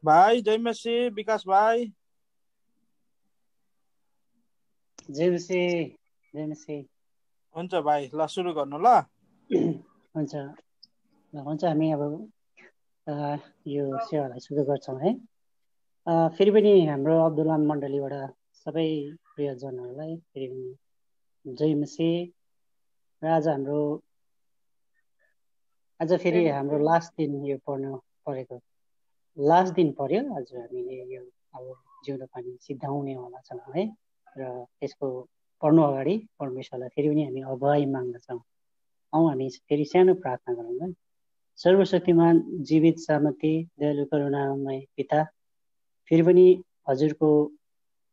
भाइ जय मसी, विकास भाइ। जय मसी, जय मसी। हुन्छ भाइ, ल सुरु गर्नु ल। हुन्छ हामी अब यो सेवालाई सुरु गर्छौँ है। फेरि पनि हाम्रो अब्दुल्लाम मण्डलीबाट सबै प्रियजनहरूलाई फेरि पनि जय मसी। र आज फेरि हाम्रो लास्ट दिन यो पढ्नु परेको लास्ट दिन पर्यो। आज हामीले यो अब जिउँदो पानी सिद्धाउनेवाला छौँ है। र त्यसको पढ्नु अगाडि परमेश्वरलाई फेरि पनि हामी अभय माग्दछौँ। हामी फेरि सानो प्रार्थना गरौँ है। सर्वशक्तिमान जीवित सामर्थ्य दयालु करुणामय पिता, फेरि पनि हजुरको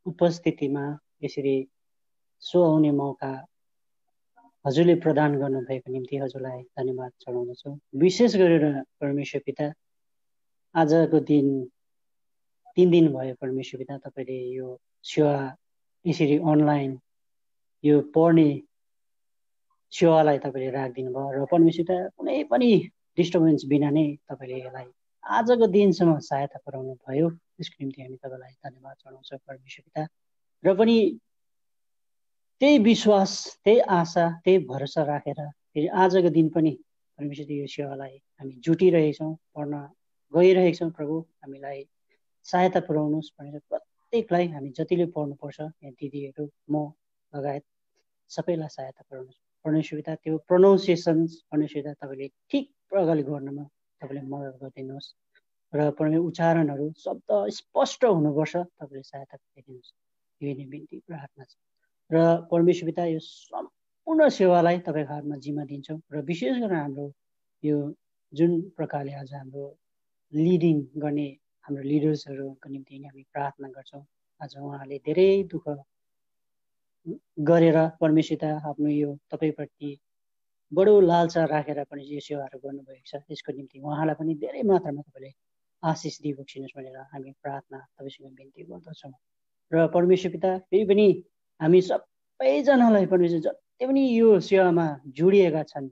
उपस्थितिमा यसरी सुहाउने मौका हजुरले प्रदान गर्नुभएको निम्ति हजुरलाई धन्यवाद चढाउँदछौँ। विशेष गरेर परमेश्वर पिता, आजको दिन 3 दिन भयो परमेश्वर पिता, तपाईँले यो सेवा यसरी अनलाइन यो पढ्ने सेवालाई तपाईँले राखिदिनु भयो र परमेश्वर पिता कुनै पनि डिस्टर्बेन्स बिना नै तपाईँले यसलाई आजको दिनसम्म सहायता पुर्याउनु भयो। त्यसको निम्ति हामी तपाईँलाई धन्यवाद चढाउँछौँ परमेश्वर पिता। र पनि त्यही विश्वास, त्यही आशा, त्यही भरोसा राखेर फेरि आजको दिन पनि परमेश्वर यो सेवालाई हामी जुटिरहेछौँ, पढ्न गइरहेछौँ। प्रभु हामीलाई सहायता पुर्याउनुहोस् भनेर प्रत्येकलाई हामी जतिले पढ्नुपर्छ, यहाँ दिदीहरू म लगायत सबैलाई सहायता पुर्याउनुहोस् परमेश्वर पिता। त्यो प्रोनाउन्सिएसन्स परमेश्वर पिता तपाईँले ठिक प्रकारले गर्नमा तपाईँले मद्दत गरिदिनुहोस् र परमेश्वर उच्चारणहरू शब्द स्पष्ट हुनुपर्छ, तपाईँले सहायता गरिदिनुहोस्। यो नै बिन्ती प्रार्थना छ। र परमेश्वर पिता यो सम्पूर्ण सेवालाई तपाईँको हातमा जिम्मा दिन्छौँ र विशेष गरेर हाम्रो यो जुन प्रकारले आज हाम्रो लिडिङ गर्ने हाम्रो लिडर्सहरूको निम्ति हामी प्रार्थना गर्छौँ। आज उहाँहरूले धेरै दुःख गरेर परमेश्वर पिता आफ्नो यो तपाईँप्रति बडो लालसा राखेर पनि यो सेवाहरू गर्नुभएको छ। यसको निम्ति उहाँलाई पनि धेरै मात्रामा तपाईँले आशिष दिइबक्सिनुहोस् भनेर हामी प्रार्थना तपाईँसँग बिन्ती गर्दछौँ। र परमेश्वर पिता फेरि पनि हामी सबैजनालाई परमेश्वर जति पनि यो सेवामा जोडिएका छन्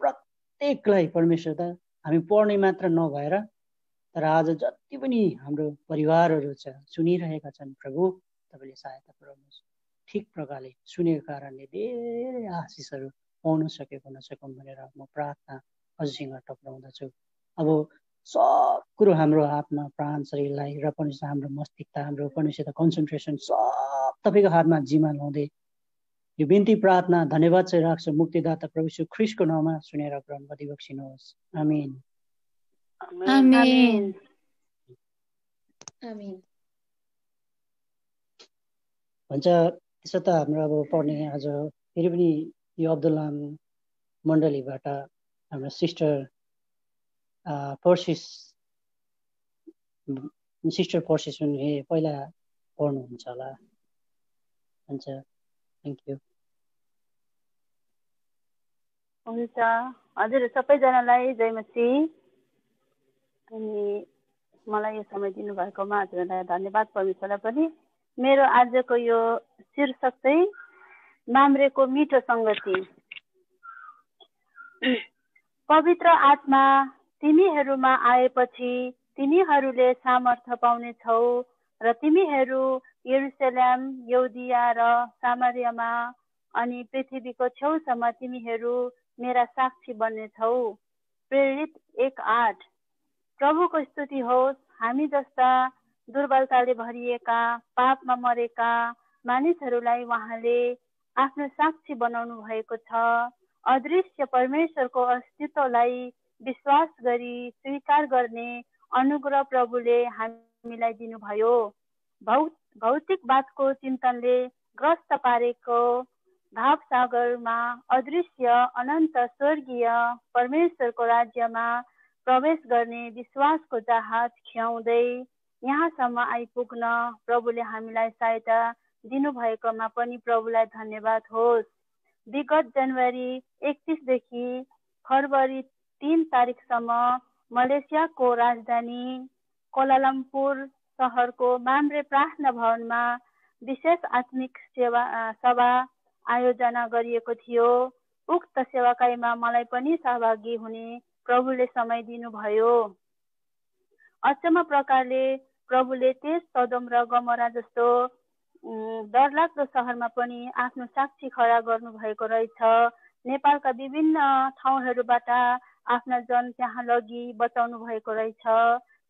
प्रत्येकलाई परमेश्वर पिता हामी पढ्ने मात्र नभएर तर आज जति पनि हाम्रो परिवारहरू छ सुनिरहेका छन्, प्रभु तपाईँले सहायता पुर्याउनुहोस्। ठिक प्रकारले सुनेको कारणले धेरै आशिषहरू पाउन सकेको नसकौँ भनेर म प्रार्थना हजुरसँग टक्राउँदछु। अब सब कुरो हाम्रो हातमा, प्राण शरीरलाई र पनि हाम्रो मस्तिष्क, हाम्रो परमेश्वर कन्सन्ट्रेसन सब तपाईँको हातमा जिम्मा लाउँदै यो बिन्ती प्रार्थना धन्यवाद चाहिँ राख्छु मुक्तिदाता प्रभु यीशु ख्रीष्टको नाममा सुनेर ग्रहण गरिबक्सिनुहोस्। आमीन। आमीन। आमीन। हुन्छ त्यसो त हाम्रो अब पढ्ने आज फेरि पनि यो अब्दुल्लाम मण्डलीबाट हाम्रो सिस्टर पर्सिस पनि पहिला पढ्नुहुन्छ होला। हुन्छ, थ्याङ्क यू। हुन्छ, हजुर सबैजनालाई जय मसी। अनि मलाई यो समय दिनुभएकोमा हजुरलाई धन्यवाद, परमेश्वरलाई पनि। मेरो आजको यो शीर्षक चाहिँ माम्रेको मिठो सङ्गति। पवित्र आत्मा तिमीहरूमा आएपछि तिमीहरूले सामर्थ्य पाउनेछौ र तिमीहरू यरुशलेम, यहुदिया र सामरियामा अनि पृथ्वीको छेउसम्म तिमीहरू मेरा साक्षी बन्नेछौ। प्रेरित 1:8। प्रभुको स्तुति होस्। हामी जस्ता दुर्बलताले भरिएका, पापमा मरेका मानिसहरूलाई उहाँले आफ्नो साक्षी बनाउनु भएको छ। अदृश्य परमेश्वरको अस्तित्वलाई विश्वास गरी स्वीकार गर्ने अनुग्रह प्रभुले हामीलाई दिनुभयो। भौतिकवादको चिन्तनले ग्रस्त पारेको भावसागरमा अदृश्य अनन्त स्वर्गीय परमेश्वरको राज्यमा प्रवेश गर्ने विश्वासको जहाज खियाउँदै यहाँसम्म आइपुग्न प्रभुले हामीलाई सहायता दिनुभएकोमा पनि प्रभुलाई धन्यवाद होस्। विगत जनवरी 31 देखि फरवरी 3 तारिकसम्म मलेसियाको राजधानी कोलालम्पुर सहरको माम्रे प्रार्थना भवनमा विशेष आत्मिक सभा आयोजना गरिएको थियो। उक्त सेवाकाईमा मलाई पनि सहभागी हुने प्रभुले समय दिनुभयो। अचम्म प्रकारले प्रभुले त्यस सदोम र गमोरा जस्तो डरलाग्दो सहरमा पनि आफ्नो साक्षी खडा गर्नुभएको रहेछ। नेपालका विभिन्न ठाउँहरूबाट आफ्ना जन त्यहाँ लगी बचाउनु भएको रहेछ।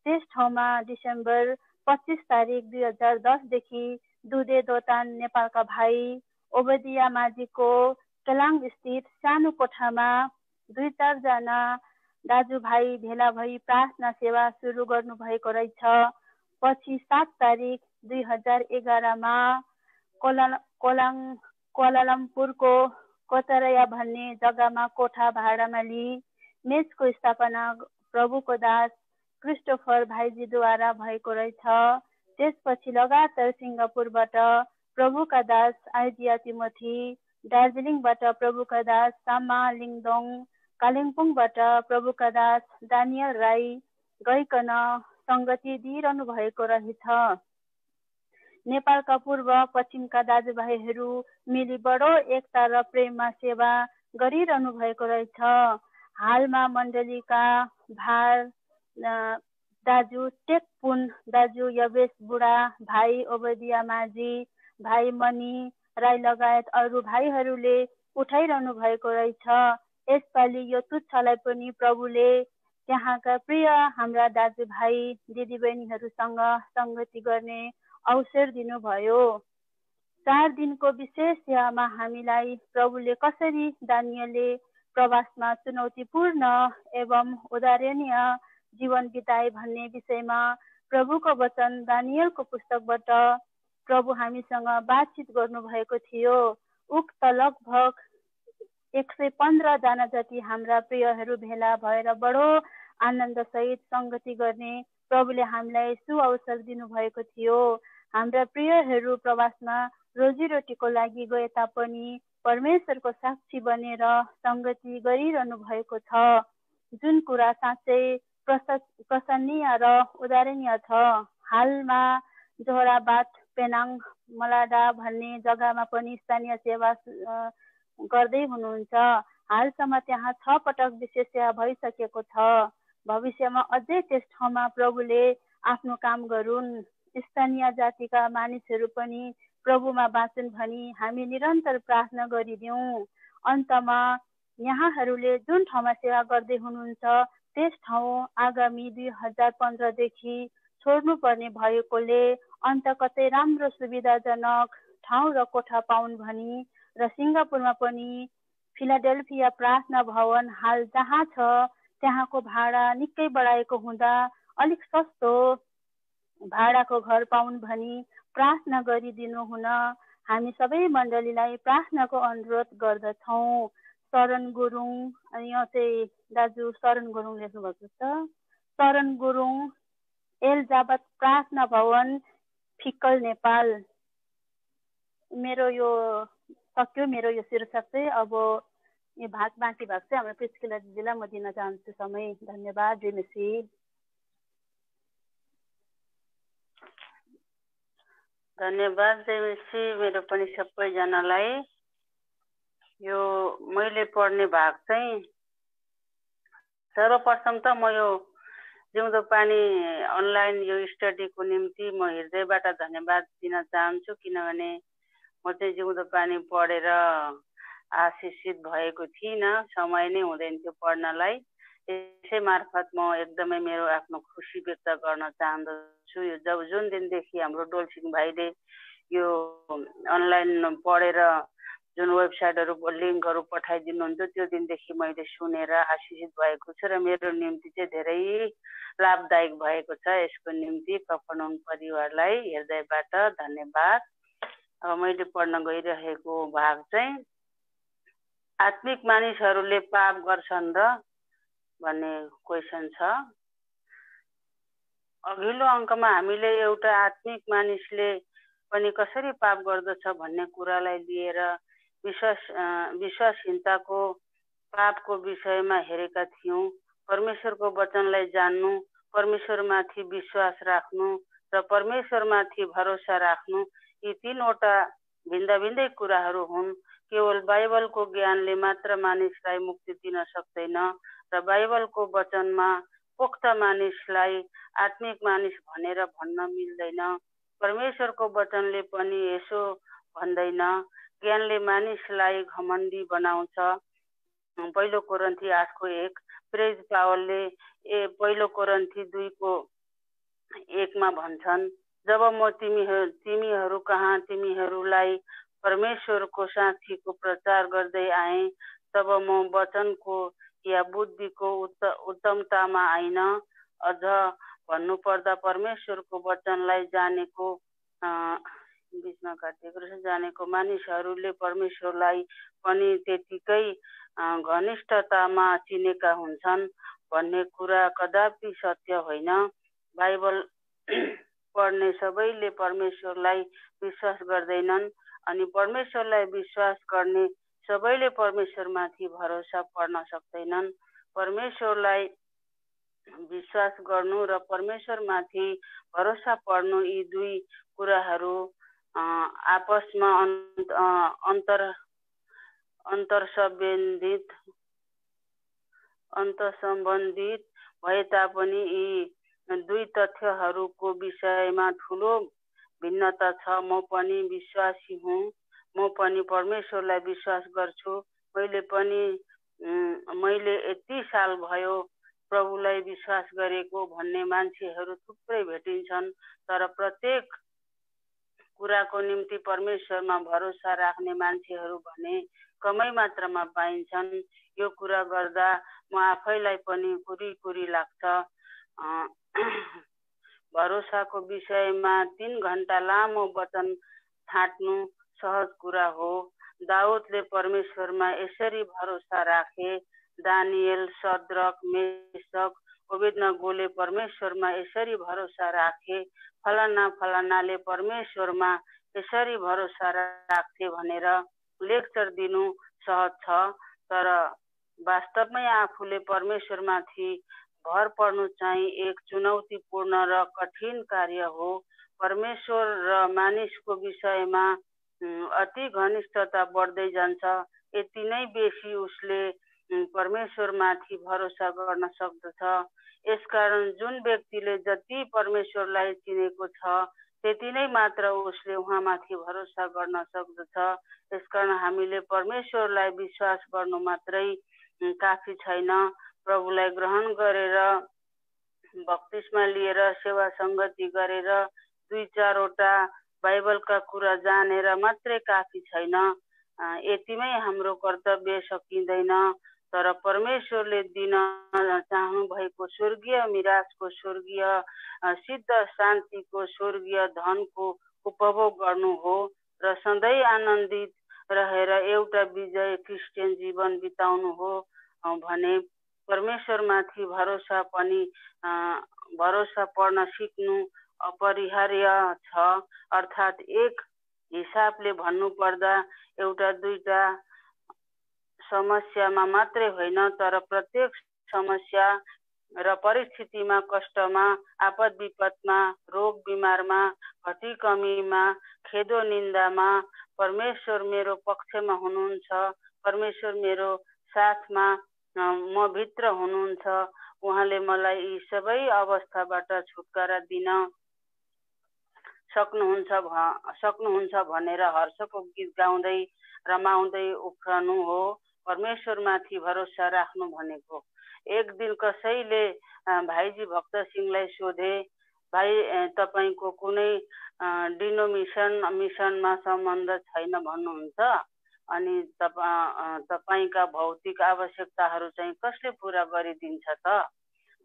त्यस ठाउँमा डिसेम्बर 25 तारिक 2010 देखि दुधे दोतान नेपालका भाइ ओबदिया माझीको केलाङ स्थित सानो कोठामा 2-4 जना दाजुभाइ भेला भई प्रार्थना सेवा सुरु गर्नु भएको रहेछ। पछि 7 तारिक 2011 मा कोलालम्पुरको कोतरया भन्ने जग्गामा कोठा भाडामा लिई मेचको स्थापना प्रभुको दास क्रिस्टोफर भाइजीद्वारा भएको रहेछ। त्यसपछि लगातार सिङ्गापुरबाट प्रभुका दास आइडिया तिमोथी, दार्जिलिङबाट प्रभुका दास सामा लिङदोङ, कालिम्पोङबाट प्रभुका दास दानियल राई गइकन सङ्गति दिइरहनु भएको रहेछ। नेपालका पूर्व पश्चिमका दाजुभाइहरू मिली बडो एकता र प्रेममा सेवा गरिरहनु भएको रहेछ। हालमा मण्डलीका भार दाजु टेकपुन, दाजु यवेश बुढा, भाइ ओबदिया माझी, भाइ मणि राई लगायत अरू भाइहरूले उठाइरहनु भएको रहेछ। यसपालि यो तुच्छलाई पनि प्रभुले त्यहाँका प्रिय हाम्रा दाजुभाइ दिदीबहिनीहरूसँग सङ्गति गर्ने अवसर दिनुभयो। 4 दिनको विशेष सेवामा हामीलाई प्रभुले कसरी दानियलले प्रवासमा चुनौतीपूर्ण एवं उदाहरणीय जीवन बिताए भन्ने विषयमा प्रभुको वचन दानियलको पुस्तकबाट प्रभु हामीसँग बातचित गर्नुभएको थियो। उक्त लगभग 115 जना जति हाम्रा प्रियहरू भेला भएर बडो आनन्दसहित सङ्गति गर्ने प्रभुले हामीलाई सुअवसर दिनुभएको थियो। हाम्रा प्रियहरू प्रवासमा रोजीरोटीको लागि गए तापनि परमेश्वरको साक्षी बनेर सङ्गति गरिरहनु भएको छ, जुन कुरा साँच्चै प्रशंसनीय र उदाहरणीय छ। हालमा जोहराबाद, पेनाङ, मलाडा भन्ने जग्गामा पनि स्थानीय सेवा गर्दै हुनुहुन्छ। हालसम्म त्यहाँ 6 पटक विशेष सेवा भइसकेको छ। भविष्यमा अझै त्यस ठाउँमा प्रभुले आफ्नो काम गरून्। स्थानीय जातिका मानिसहरू पनि प्रभुमा बाँचुन् भनी हामी निरन्तर प्रार्थना गरिदिउँ। अन्तमा यहाँहरूले जुन ठाउँमा सेवा गर्दै हुनुहुन्छ त्यस ठाउँ आगामी 2015 देखि छोड्नुपर्ने भएकोले अन्त कतै राम्रो सुविधाजनक ठाउँ र कोठा पाउन् भनी र सिङ्गापुरमा पनि फिलाडेल्फिया प्रार्थना भवन हाल जहाँ छ त्यहाँको भाडा निकै बढाएको हुँदा अलिक सस्तो भाडाको घर पाउन् भनी प्रार्थना गरिदिनु हुन हामी सबै मण्डलीलाई प्रार्थनाको अनुरोध गर्दछौँ। शरण गुरुङ, यो चाहिँ दाजु शरण गुरुङ लेख्नुभएको छ। शरण गुरुङ, एलजाबत प्रार्थना भवन, फिक्कल, नेपाल। मेरो यो सक्यो, मेरो यो शीर्षक चाहिँ। अब यो बाँकी भाग चाहिँ हाम्रो प्रिस्किला दिदीलाई म दिन चाहन्छु समय। धन्यवाद। जयमसी। धन्यवाद जयमसी। मेरो पनि सबैजनालाई यो मैले पढ्ने भाग चाहिँ सर्वप्रथम त म यो जिउँदो पानी अनलाइन यो स्टडीको निम्ति म हृदयबाट धन्यवाद दिन चाहन्छु, किनभने म चाहिँ जिउँदो पानी पढेर आशिषित भएको थिइनँ, समय नै हुँदैन थियो पढ्नलाई। यसै मार्फत म एकदमै मेरो आफ्नो खुसी व्यक्त गर्न चाहन्छु। यो जब जुन दिनदेखि हाम्रो डोलसिङ भाइले यो अनलाइन पढेर जुन वेबसाइटहरू लिङ्कहरू पठाइदिनुहुन्छ त्यो दिनदेखि मैले सुनेर आशिषित भएको छु र मेरो निम्ति चाहिँ धेरै लाभदायक भएको छ। यसको निम्ति कफनौन परिवारलाई हृदयबाट धन्यवाद। अब मैले पढ्न गइरहेको भाग चाहिँ आत्मिक मानिसहरूले पाप गर्छन् र भन्ने क्वेसन छ। अघिल्लो अङ्कमा हामीले एउटा आत्मिक मानिसले पनि कसरी पाप गर्दछ भन्ने कुरालाई लिएर विश्वासहीनताको पापको विषयमा हेरेका थियौँ। परमेश्वरको वचनलाई जान्नु, परमेश्वरमाथि विश्वास राख्नु र परमेश्वरमाथि भरोसा राख्नु, यी 3वटा भिन्दा भिन्दै कुराहरू हुन्। केवल बाइबलको ज्ञानले मात्र मानिसलाई मुक्ति दिन सक्दैन र बाइबलको वचनमा पोख्त मानिसलाई आत्मिक मानिस भनेर भन्न मिल्दैन। परमेश्वरको वचनले पनि यसो भन्दैन। ज्ञानले मानिसलाई घमण्डी बनाउँछ। पहिलो कोरिन्थी 8:1। प्रेज पावलले पहिलो कोरिन्थी 2:1 भन्छन्, जब म तिमीहरू कहाँ तिमीहरूलाई परमेश्वरको साक्षीको प्रचार गर्दै आएँ, तब म वचनको या बुद्धिको उत्तमतामा आइन। अझ भन्नुपर्दा परमेश्वरको वचनलाई जानेको मानिसहरूले परमेश्वरलाई पनि त्यतिकै घनिष्ठतामा चिनेका हुन्छन् भन्ने कुरा कदापि सत्य होइन। बाइबल पढ्ने सबैले परमेश्वरलाई विश्वास गर्दैनन्, अनि परमेश्वरलाई विश्वास गर्ने सबैले परमेश्वरमाथि भरोसा पर्न सक्दैनन्। परमेश्वरलाई विश्वास गर्नु र परमेश्वरमाथि भरोसा पर्नु यी दुई कुराहरू आपसमा अन्तर्सम्बन्धित भए तापनि यी दुई तथ्यहरूको विषयमा ठुलो भिन्नता छ। म पनि विश्वासी हुँ, म पनि परमेश्वरलाई विश्वास गर्छु। मैले यति साल भयो प्रभुलाई विश्वास गरेको भन्ने मान्छेहरू थुप्रै भेटिन्छन्, तर प्रत्येक कुराको निम्ति परमेश्वरमा भरोसा राख्ने मान्छेहरू भने कमै मात्रामा पाइन्छन्। यो कुरा गर्दा म आफैलाई पनि कुरी लाग्छ। भरोसाको विषयमा 3 घण्टा लामो वचन छाट्नु सहज कुरा हो। दाउदले परमेश्वरमा यसरी भरोसा राखे। दानियल, सद्रक, मेशक, अबेदनगोले परमेश्वरमा यसरी भरोसा राखे। फलानाले परमेश्वरमा यसरी भरोसा राख्थे भनेर लेक्चर दिनु सहज छ, तर वास्तवमै आफूले परमेश्वरमाथि भर पर्नु चाहिँ एक चुनौतीपूर्ण र कठिन कार्य हो। परमेश्वर र मानिसको विषयमा अति घनिष्ठता बढ्दै जान्छ। यति नै बेसी उसले परमेश्वरमाथि भरोसा गर्न सक्दछ। यसकारण जुन व्यक्तिले जति परमेश्वरलाई चिनेको छ त्यति नै मात्र उसले उहाँमाथि भरोसा गर्न सक्दछ। यसकारण हामीले परमेश्वरलाई विश्वास गर्नु मात्रै काफी छैन। प्रभुलाई ग्रहण गरेर, बप्तिस्मा लिएर, सेवा सङ्गति गरेर, 2-4वटा बाइबलका कुरा जानेर मात्रै काफी छैन। यतिमै हाम्रो कर्तव्य सकिँदैन। तर परमेश्वरले दिन चाहनु भएको स्वर्गीय मिराजको, स्वर्गीय सिद्ध शान्तिको, स्वर्गीय धनको उपभोग गर्नु हो र सधैँ आनन्दित रहेर एउटा विजय क्रिस्चियन जीवन बिताउनु हो भने परमेश्वरमाथि भरोसा पर्न सिक्नु अपरिहार्य छ। अर्थात् एक हिसाबले भन्नुपर्दा एउटा दुईटा समस्यामा मात्रै होइन, तर प्रत्येक समस्या र परिस्थितिमा, कष्टमा, आपद विपदमा, रोग बिमारमा, घटी कमीमा, खेदो निन्दामा परमेश्वर मेरो पक्षमा हुनुहुन्छ। परमेश्वर मेरो साथमा म भित्र हुनुहुन्छ। उहाँले मलाई यी सबै अवस्थाबाट छुटकारा दिन सक्नुहुन्छ भनेर हर्षको गीत गाउँदै रमाउँदै उफ्रनु हो परमेश्वरमाथि भरोसा राख्नु भनेको। एक दिन कसैले भाइजी भक्त सिंहलाई सोधे, भाइ तपाईँको कुनै मिसनमा सम्बन्ध छैन भन्नुहुन्छ, अनि तपाईँका भौतिक आवश्यकताहरू चाहिँ कसले पुरा गरिदिन्छ त?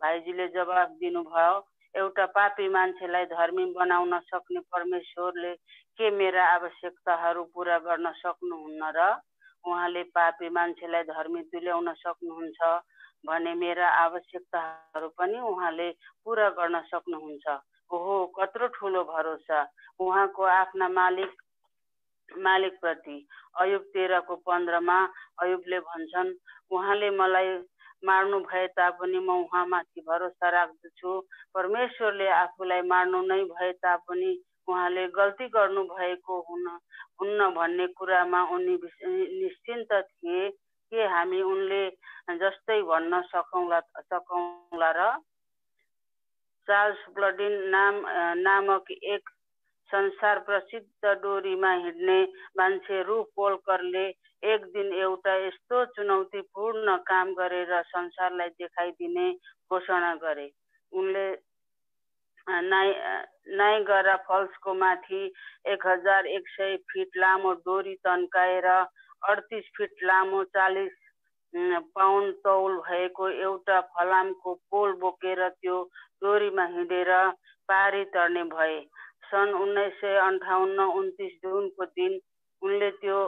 भाइजीले जवाफ दिनुभयो, एउटा पापी मान्छेलाई धर्मी बनाउन सक्ने परमेश्वरले के मेरा आवश्यकताहरू पुरा गर्न सक्नुहुन्न र? उहाँले पापी मान्छेलाई धर्मी तुल्याउन सक्नुहुन्छ भने मेरा आवश्यकताहरू पनि उहाँले पुरा गर्न सक्नुहुन्छ। ओहो, कत्रो ठुलो भरोसा उहाँको आफ्ना मालिक प्रति। अयुब 13:15 अयुबले भन्छन्, उहाँले मलाई मार्नु भए तापनि म उहाँमाथि भरोसा राख्दछु। परमेश्वरले आफूलाई मार्नु नै भए तापनि उहाँले गल्ती गर्नु भएको हुन्न भन्ने कुरामा उनी निश्चिन्त थिए। के हामी उनले जस्तै भन्न सकौँला र? चार्ल्स ब्लडिन नामक एक संसार प्रसिद्ध डोरीमा हिँड्ने मान्छे रु पोल्करले एक दिन एउटा यस्तो चुनौतीपूर्ण काम गरेर संसारलाई देखाइदिने घोषणा गरे। उनले नाइगरा फल्सको माथि 1100 फिट लामो डोरी तन्काएर 38 फिट लामो 40 पाउन्ड तौल भएको एउटा फलामको पोल बोकेर त्यो डोरीमा हिँडेर पारी तर्ने भए। सन् 1958 29 जुनको दिन उनले त्यो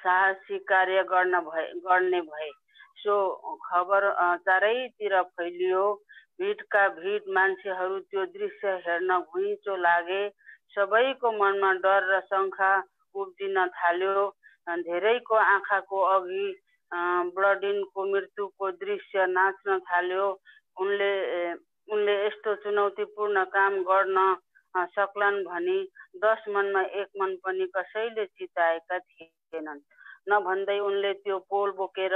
साहसी कार्य गर्ने भए। सो खबर चारैतिर फैलियो। भिडका भिड मान्छेहरू त्यो दृश्य हेर्न घुइँचो लागे। सबैको मनमा डर र शङ्का उब्जिन थाल्यो। धेरैको आँखाको अघि ब्लडिनको मृत्युको दृश्य नाच्न थाल्यो। उनले यस्तो चुनौतीपूर्ण काम गर्न सक्लान् भनी 10 मनमा 1 मन पनि कसैले चिताएका थिएनन्। नभन्दै उनले त्यो पोल बोकेर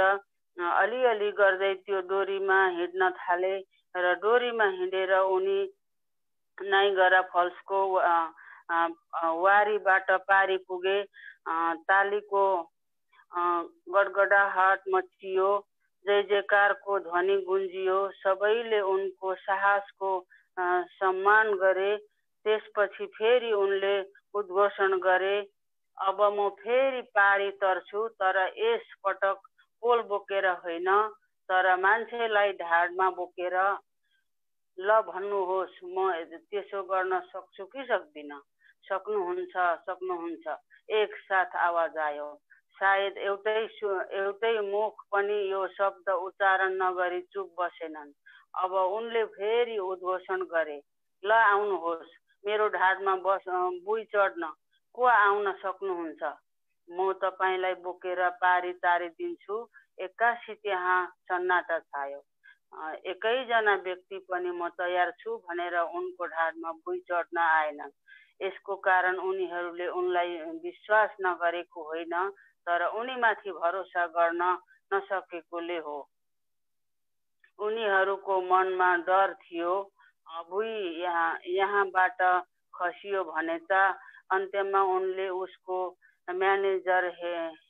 अलिअलि गर्दै त्यो डोरीमा हिँड्न थाले र डोरीमा हिँडेर उनी नाइगरा फल्सको वारीबाट पारी पुगे। तालीको गडगडाहट मचियो, जय जयकारको ध्वनि गुन्जियो। सबैले उनको साहसको सम्मान गरे। त्यसपछि फेरि उनले उद्घोषण गरे, अब म फेरि पारी तर्छु, तर यस पटक पोल बोकेर होइन, तर मान्छेलाई ढाडमा बोकेर। ल भन्नुहोस्, म त्यसो गर्न सक्छु कि सक्दिनँ? सक्नुहुन्छ। एक साथ आवाज आयो। सायद एउटै मुख पनि यो शब्द उच्चारण नगरी चुप बसेनन्। अब उनले फेरि उद्घोषण गरे, ल आउनुहोस्, मेरो ढाडमा बुई चढ्न को आउन सक्नुहुन्छ? म तपाईलाई बोकेर पारी तारिदिन्छु। एक्कासी त्यहाँ सन्नाटा छायो। एकैजना व्यक्ति पनि म तयार छु भनेर उनको ढाडमा बुई चढ्न आएनन्। यसको कारण उनीहरूले उनलाई विश्वास नगरेको होइन, तर उनीमाथि भरोसा गर्न नसकेकोले हो। उनीहरूको मनमा डर थियो, बुई यहाँबाट खसियो भने त। अन्त्यमा उनले उसको म्यानेजर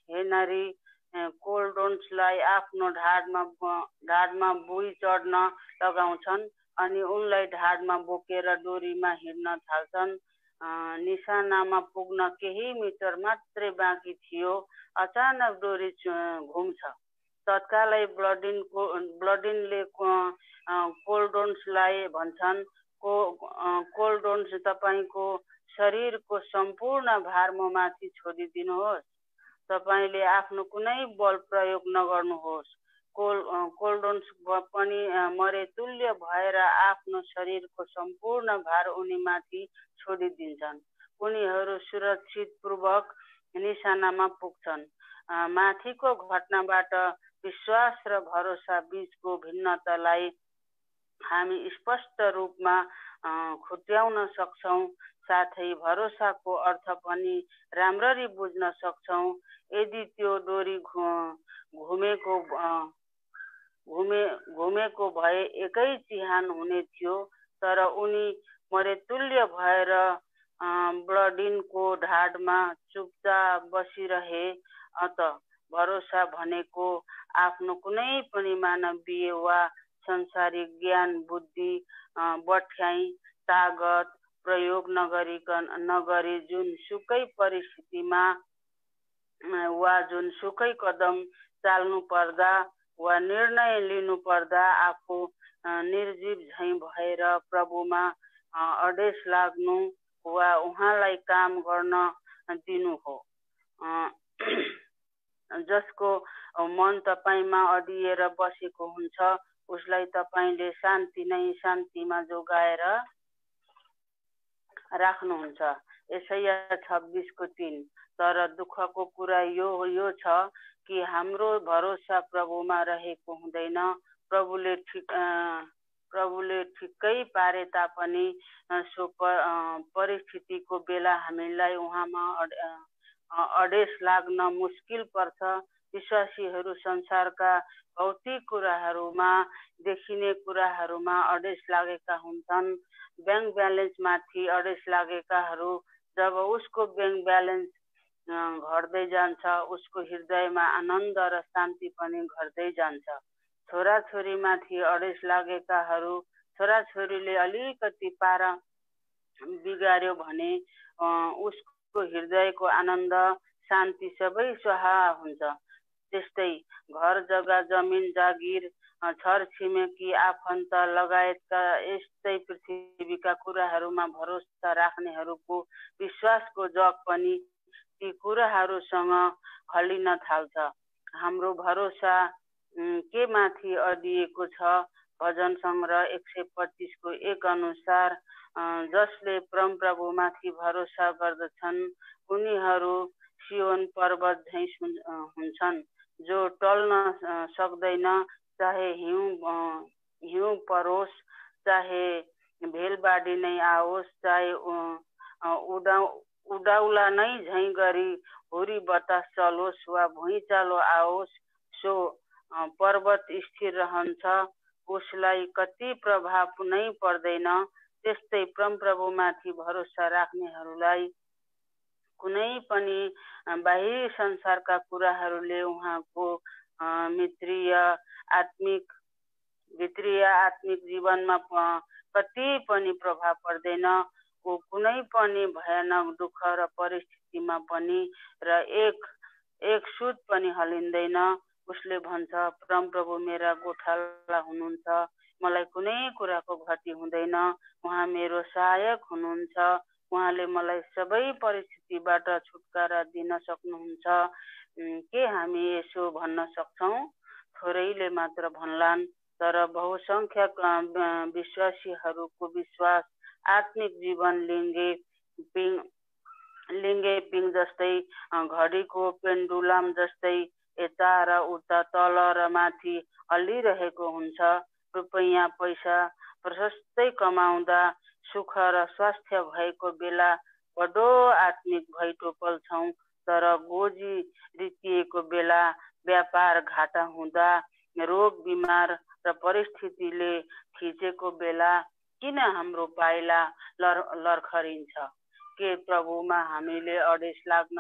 हेनरी कोल्डोन्सलाई आफ्नो ढाडमा बुई चढ्न लगाउँछन् अनि उनलाई ढाडमा बोकेर डोरीमा हिँड्न थाल्छन्। निशानामा पुग्न केही मिटर मात्रै बाँकी थियो। अचानक डोरी घुम्छ। तत्कालै ब्लडिनले कोल्डोन्सलाई भन्छन्, कोल्डोन्स, तपाईँको शरीरको सम्पूर्ण भार म माथि छोडिदिनुहोस्। तपाईँले आफ्नो कुनै बल प्रयोग नगर्नुहोस्। कोल्डोन्स पनि मरेतुल्य भएर आफ्नो शरीरको सम्पूर्ण भार उनीमाथि छोडिदिन्छन्। उनीहरू सुरक्षितपूर्वक निशानामा पुग्छन्। माथिको घटनाबाट विश्वास र भरोसा बीचको भिन्नतालाई हामी स्पष्ट रूपमा खुट्याउन सक्छौँ, साथै भरोसाको अर्थ पनि राम्ररी बुझ्न सक्छौँ। यदि त्यो डोरी घुमेको भए एकै चिहान हुने थियो, तर उनी मरेतुल्य भएर ब्लडिनको ढाडमा चुपचाप बसिरहे। अत भरोसा भनेको आफ्नो कुनै पनि मानवीय वा संसारिक ज्ञान, बुद्धि, बठ्याइ, तागत प्रयोग नगरी जुनसुकै परिस्थितिमा वा जुनसुकै कदम चाल्नु पर्दा वा निर्णय लिनु पर्दा आफू निर्जीव झैँ भएर प्रभुमा अडेस लाग्नु वा उहाँलाई काम गर्न दिनु हो। जसको मन तपाईमा अडिएर बसेको हुन्छ, उसलाई तपाईले शान्ति नै शान्तिमा जोगाएर राख्नुहुन्छ। यसैया 26:3। तर दुःखको कुरा यो छ कि हाम्रो भरोसा प्रभुमा रहेको हुँदैन। प्रभुले ठिक्कै पारे तापनि सो परिस्थितिको बेला हामीलाई उहाँमा अडेस लाग्न मुस्किल पर्छ। विश्वासीहरू संसारका भौतिक कुराहरूमा देखिने कुराहरूमा अडेस लागेका हुन्छन्। ब्याङ्क ब्यालेन्समाथि अडेस लागेकाहरू जब उसको ब्याङ्क ब्यालेन्स घट्दै जान्छ, उसको हृदयमा आनन्द र शान्ति पनि घट्दै जान्छ। छोराछोरीमाथि अडेस लागेकाहरू, छोराछोरीले अलिकति पारा बिगार्यो भने उसको हृदयको आनन्द शान्ति सबै स्वाहा हुन्छ। त्यस्तै घर जग्गा जमिन जागिर छरछिमेकी आफन्त लगायतका यस्तै पृथ्वीका कुराहरूमा भरोसा राख्नेहरूको विश्वासको जग पनि ती कुराहरूसँग हल्लिन थाल्छ। हाम्रो भरोसा के माथि अडिएको छ? भजन सङ्ग्रह 125 को 1 अनुसार जसले परमप्रभुमाथि भरोसा गर्दछन् उनीहरू सियोन पर्वत झैँ हुन्छन्, जो टल्न सक्दैन, चाहे हिउँ परोस्, चाहे भेलबाढी नै आओस्, चाहे उडाउला नै झैँ गरी हुरी बतास चलोस् वा भुइँचालो आओस्, सो पर्वत स्थिर रहन्छ, उसलाई कति प्रभाव नै पर्दैन। त्यस्तै परमप्रभुमाथि भरोसा राख्नेहरूलाई कुनै पनि बाहिरी संसारका कुराहरूले उहाँको भित्रीय आत्मिक जीवनमा कति पनि प्रभाव पर्दैन। ऊ कुनै पनि भयानक दुःख र परिस्थितिमा पनि र एक सुत पनि हल्लिँदैन। उसले भन्छ, परमप्रभु मेरा गोठाला हुनुहुन्छ, मलाई कुनै कुराको घटी हुँदैन। उहाँ मेरो सहायक हुनुहुन्छ, उहाँले मलाई सबै परिस्थितिबाट छुटकारा दिन सक्नुहुन्छ। के हामी यसो भन्न सक्छौँ? थोरैले मात्र भन्लान्, तर बहुसङ्ख्यक विश्वासीहरूको विश्वास आत्मिक जीवन लिङ्गे पिङ जस्तै, घडीको पेन्डुलम जस्तै यता र उता तल र माथि हल्लिरहेको हुन्छ। रुपैयाँ पैसा प्रशस्तै कमाउँदा, सुख र स्वास्थ्य भएको बेला बडो आत्मिक भैटो पल्छौँ, तर गोजी रितिएको बेला, व्यापार घाटा हुँदा, रोग बिमार र परिस्थितिले थिचेको बेला किन हाम्रो पाइला लर्खरिन्छ? के प्रभुमा हामीले अडेस लाग्न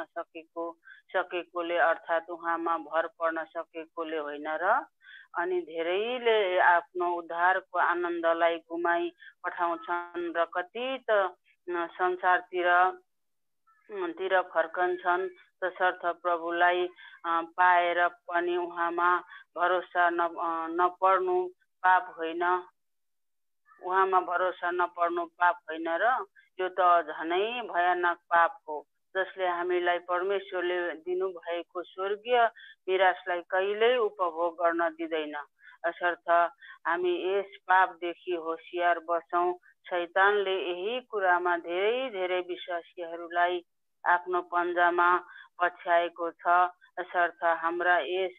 सकेकोले अर्थात् उहाँमा भर पर्न सकेकोले होइन र? अनि धेरैले आफ्नो उद्धारको आनन्दलाई गुमाई पठाउँछन् र कति त संसारतिर फर्कन्छन्। तसर्थ प्रभुलाई पाएर पनि उहाँमा भरोसा नपर्नु पाप होइन? उहाँमा भरोसा नपर्नु पाप होइन र? यो त झनै भयानक पाप हो, जसले हामीलाई परमेश्वरले दिनुभएको स्वर्गीय मिरासलाई कहिल्यै उपभोग गर्न दिँदैन। यसर्थ हामी यस पापदेखि होसियार बसौँ। शैतानले यही कुरामा धेरै विश्वासीहरूलाई आफ्नो पन्जामा पछ्याएको छ। यसर्थ हाम्रा यस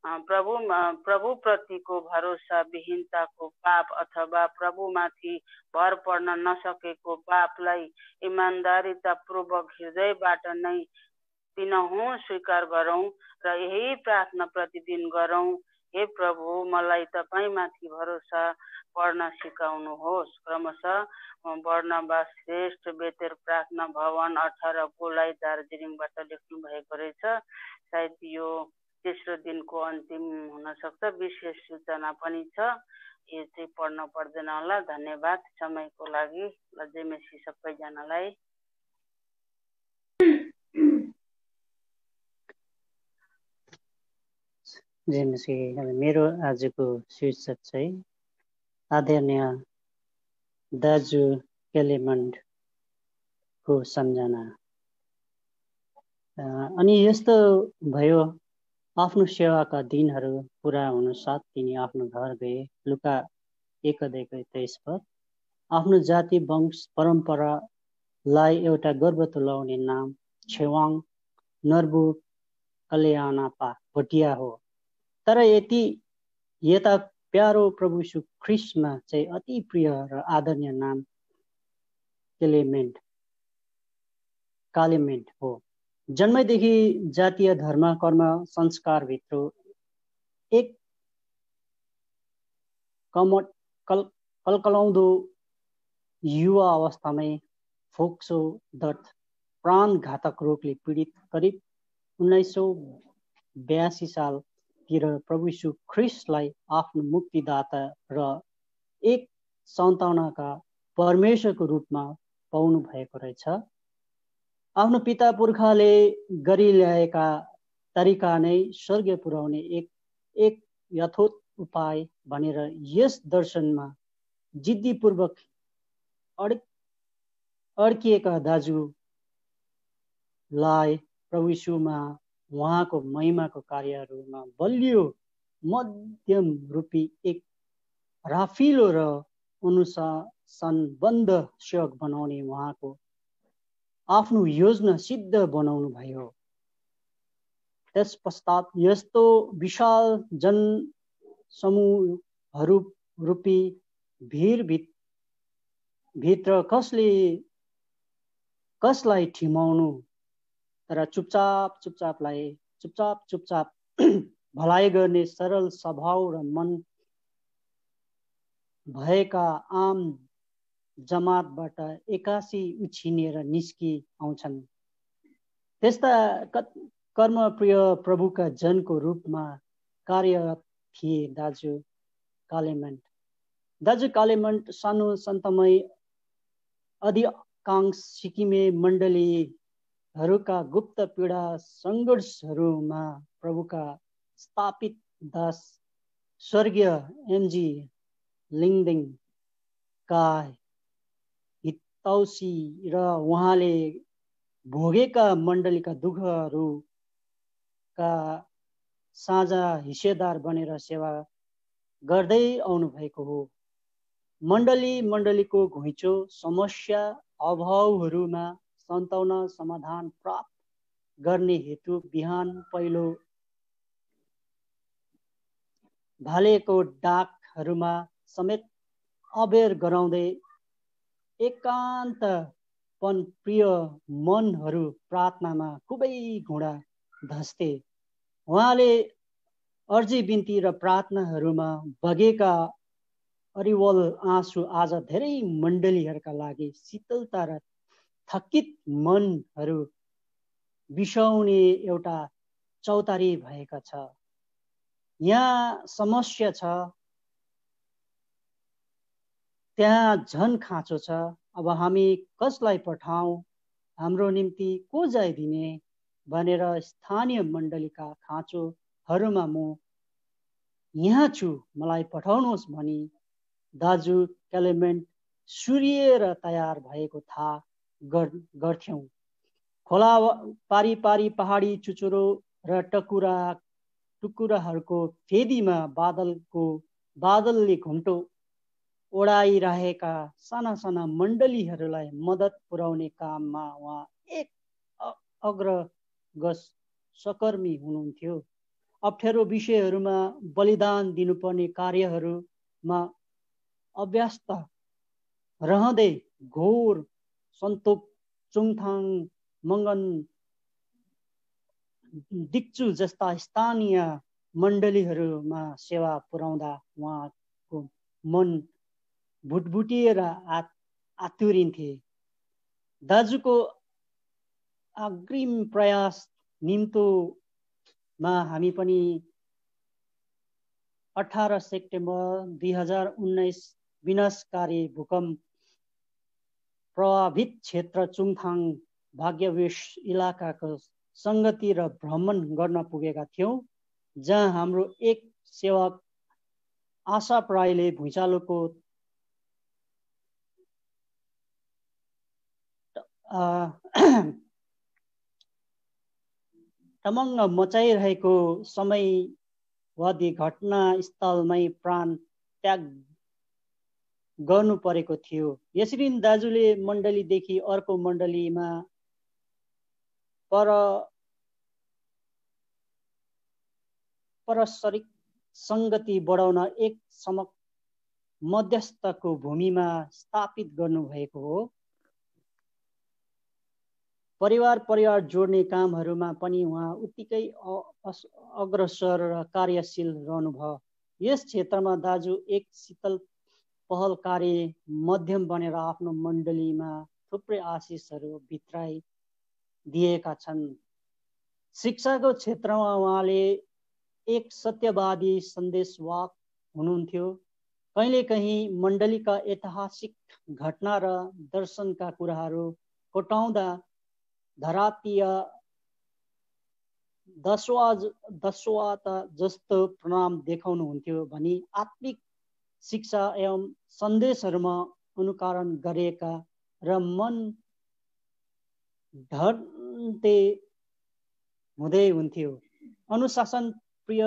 प्रभुप्रतिको भरोसा विहीनताको पाप अथवा प्रभुमाथि भर पर्न नसकेको पापलाई इमान्दारितापूर्वक हृदयबाट नै दिनहुँ स्वीकार गरौँ र यही प्रार्थना प्रतिदिन गरौँ। हे प्रभु, मलाई तपाईमाथि भरोसा पर्न सिकाउनुहोस्। क्रमशः बर्नबास श्रेष्ठ, बेतेल प्रार्थना भवन 18 गोलाई दार्जिलिङबाट लेख्नु भएको रहेछ। सायद यो तेस्रो दिनको अन्तिम हुन सक्छ। विशेष सूचना पनि छ, यो चाहिँ पढ्न पर्दैन होला। धन्यवाद समयको लागि। जय मसीह सबैजनालाई। जय मसीह। मेरो आजको शीर्षक चाहिँ आदरणीय दाजु केलेमन्डको सम्झना। अनि यस्तो भयो, आफ्नो सेवाका दिनहरू पुरा हुन साथ तिनी आफ्नो घर गए। लुका 1:23 आफ्नो जाति वंश परम्परालाई एउटा गर्व तुल्याउने नाम छेवाङ नर्बु कल्याणपा भोटिया हो। तर यता प्यारो प्रभु यीशु ख्रिस्टमा चाहिँ अति प्रिय र आदरणीय नाम कालेमेन्ट हो। जन्मैदेखि जातीय धर्म कर्म संस्कारभित्र एक कलकलाउँदो युवा अवस्थामै फोक्सो दर्द प्राणघातक रोगले पीडित करिब 1982 सालतिर प्रभु यीशु ख्रिस्टलाई आफ्नो मुक्तिदाता र एक सन्तानका परमेश्वरको रूपमा पाउनु भएको रहेछ। आफ्नो पिता पुर्खाले गरिल्याएका तरिका नै स्वर्ग पुर्याउने एक यथोचित उपाय भनेर यस दर्शनमा जिद्दीपूर्वक अड्किएका दाजुलाई प्रभु यीशुमा उहाँको महिमाको कार्यहरूमा बलियो मध्यम रूपी एक राफिलो र अनुशासनबद्ध सेवक बनाउने उहाँको आफ्नो योजना सिद्ध बनाउनु भयो। त्यसपश्चात यस्तो विशाल जनसमूहहरू रूपी भित्र कसलाई ठिमाउनु, तर चुपचाप भलाइ गर्ने सरल स्वभाव र मन भएका आम जमातबाट एकासी उछिनेर निस्कि आउँछन्। त्यस्ता कर्मप्रिय प्रभुका जनको रूपमा कार्यरत थिए दाजु कालेमन्ट सानो सन्तमय अधिकांश सिक्किमे मण्डलीहरूका गुप्त पीडा सङ्घर्षहरूमा प्रभुका स्थापित दास स्वर्गीय एमजी लिङदेङका हितौसी र उहाँले भोगेका मण्डलीका दुःखहरूका साझा हिस्सेदार बनेर सेवा गर्दै आउनु भएको हो। मण्डलीको घुइँचो समस्या अभावहरूमा सन्ताउन समाधान प्राप्त गर्ने हेतु बिहान पहिलो भालेको डाकहरूमा समेत अबेर गराउँदै एकान्तपन प्रिय मनहरू प्रार्थनामा खुबै घुँडा धस्थे। उहाँले अर्जी बिन्ती र प्रार्थनाहरूमा बगेका अरिवल आँसु आज धेरै मण्डलीहरूका लागि शीतलता र थकित मनहरू बिसाउने एउटा चौतारी भएका छ। यहाँ समस्या छ, त्यहाँ झन खाँचो छ। अब हामी कसलाई पठाउँ, हाम्रो निम्ति को जाइदिने भनेर स्थानीय मण्डलीका खाँचोहरूमा म यहाँ छु, मलाई पठाउनुहोस् भनी दाजु क्यालेमेन्ट सूर्य र तयार भएको थाहा गर्थ्यौँ। खोला पारी पहाडी चुचुरो र टुकुराहरूको फेदीमा बादलले घुम्टो ओडाइरहेका साना मण्डलीहरूलाई मद्दत पुर्याउने काममा उहाँ एक अग्रगण्य सहकर्मी हुनुहुन्थ्यो। अप्ठ्यारो विषयहरूमा बलिदान दिनुपर्ने कार्यहरूमा अभ्यस्त रहँदै घोर सन्तोक चुङथाङ मङ्गन डिक्चु जस्ता स्थानीय मण्डलीहरूमा सेवा पुर्याउँदा उहाँको मन भुटभुटिएर आतुरिन्थे। दाजुको अग्रिम प्रयास निम्तोमा हामी पनि 18 सेप्टेम्बर 2019 विनाशकारी भूकम्प प्रभावित क्षेत्र चुङथाङ भाग्यवेश इलाकाको सङ्गति र भ्रमण गर्न पुगेका थियौँ, जहाँ हाम्रो एक सेवक आशा प्रायले भुइँचालोको तमङ्ग मचाइरहेको समयवादी घटनास्थलमै प्राण त्याग गर्नु परेको थियो। यसरी दाजुले मण्डलीदेखि अर्को मण्डलीमा परस्परिक सङ्गति बढाउन एक मध्यस्थको भूमिमा स्थापित गर्नुभएको हो। परिवार जोड्ने कामहरूमा पनि उहाँ उत्तिकै अग्रसर र कार्यशील रहनुभयो। यस क्षेत्रमा दाजु एक शीतल पहल कार्य मध्यम बनेर आफ्नो मण्डलीमा थुप्रै आशिषहरू भित्राइ दिएका छन्। शिक्षाको क्षेत्रमा उहाँले एक सत्यवादी सन्देशवाहक हुनुहुन्थ्यो। कहिलेकहीँ मण्डलीका ऐतिहासिक घटना र दर्शनका कुराहरू कोटाउँदा धरातीय दस्वाता जस्तो प्रणाम देखाउनुहुन्थ्यो भनी आत्मिक शिक्षा एवं सन्देशहरूमा अनुकरण गरेका र मन ढल्ते हुँदै हुन्थ्यो। अनुशासन प्रिय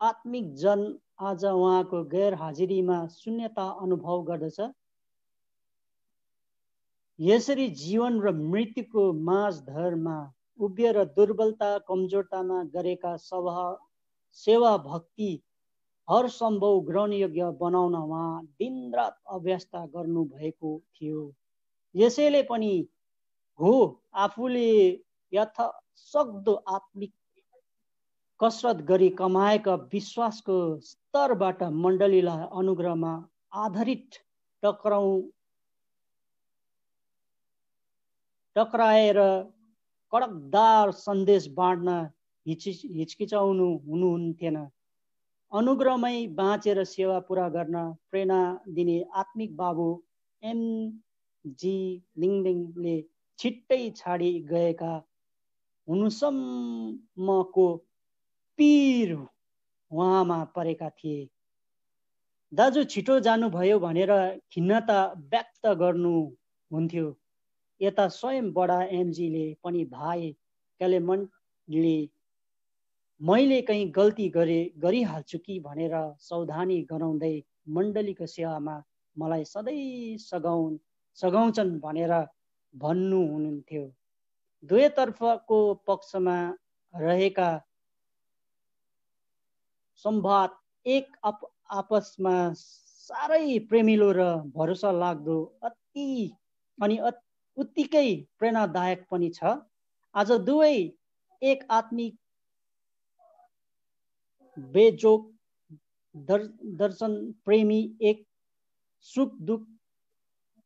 आत्मिक जन आज उहाँको गैर हाजिरीमा शून्यता अनुभव गर्दछ। यसरी जीवन र मृत्युको माझधरमा उभिएर दुर्बलता कमजोरतामा गरेका सेवा भक्ति हर सम्भव ग्रहण योग्य बनाउन उहाँ दिनरात अभ्यस्त गर्नुभएको थियो। यसैले पनि हो आफूले यथासक्दो आत्मिक कसरत गरी कमाएका विश्वासको स्तरबाट मण्डलीलाई अनुग्रहमा आधारित टक्राएर कडकदार सन्देश बाँड्न हिचकिचाउनु हुनुहुन्थेन। अनुग्रहमै बाँचेर सेवा पुरा गर्न प्रेरणा दिने आत्मिक बाबु एमजी लिङलिङले छिट्टै छाडी गएका हुनुसम्मको पीर उहाँमा परेका थिए। दाजु छिटो जानुभयो भनेर खिन्नता व्यक्त गर्नुहुन्थ्यो। यता स्वयं बडा एमजीले पनि भाइ क्लेमेन्टले मैले कहीँ गल्ती गरिहाल्छु कि भनेर सावधानी गराउँदै मण्डलीको सेवामा मलाई सधैँ सघाउँछन् भनेर भन्नुहुन्थ्यो। दुवैतर्फको पक्षमा रहेका संवाद एक आपसमा साह्रै प्रेमिलो र भरोसा लाग्दो उत्तिकै प्रेरणादायक पनि छ। आज दुवै एक आत्मिक बेजोक दर्शन प्रेमी, एक सुख दुख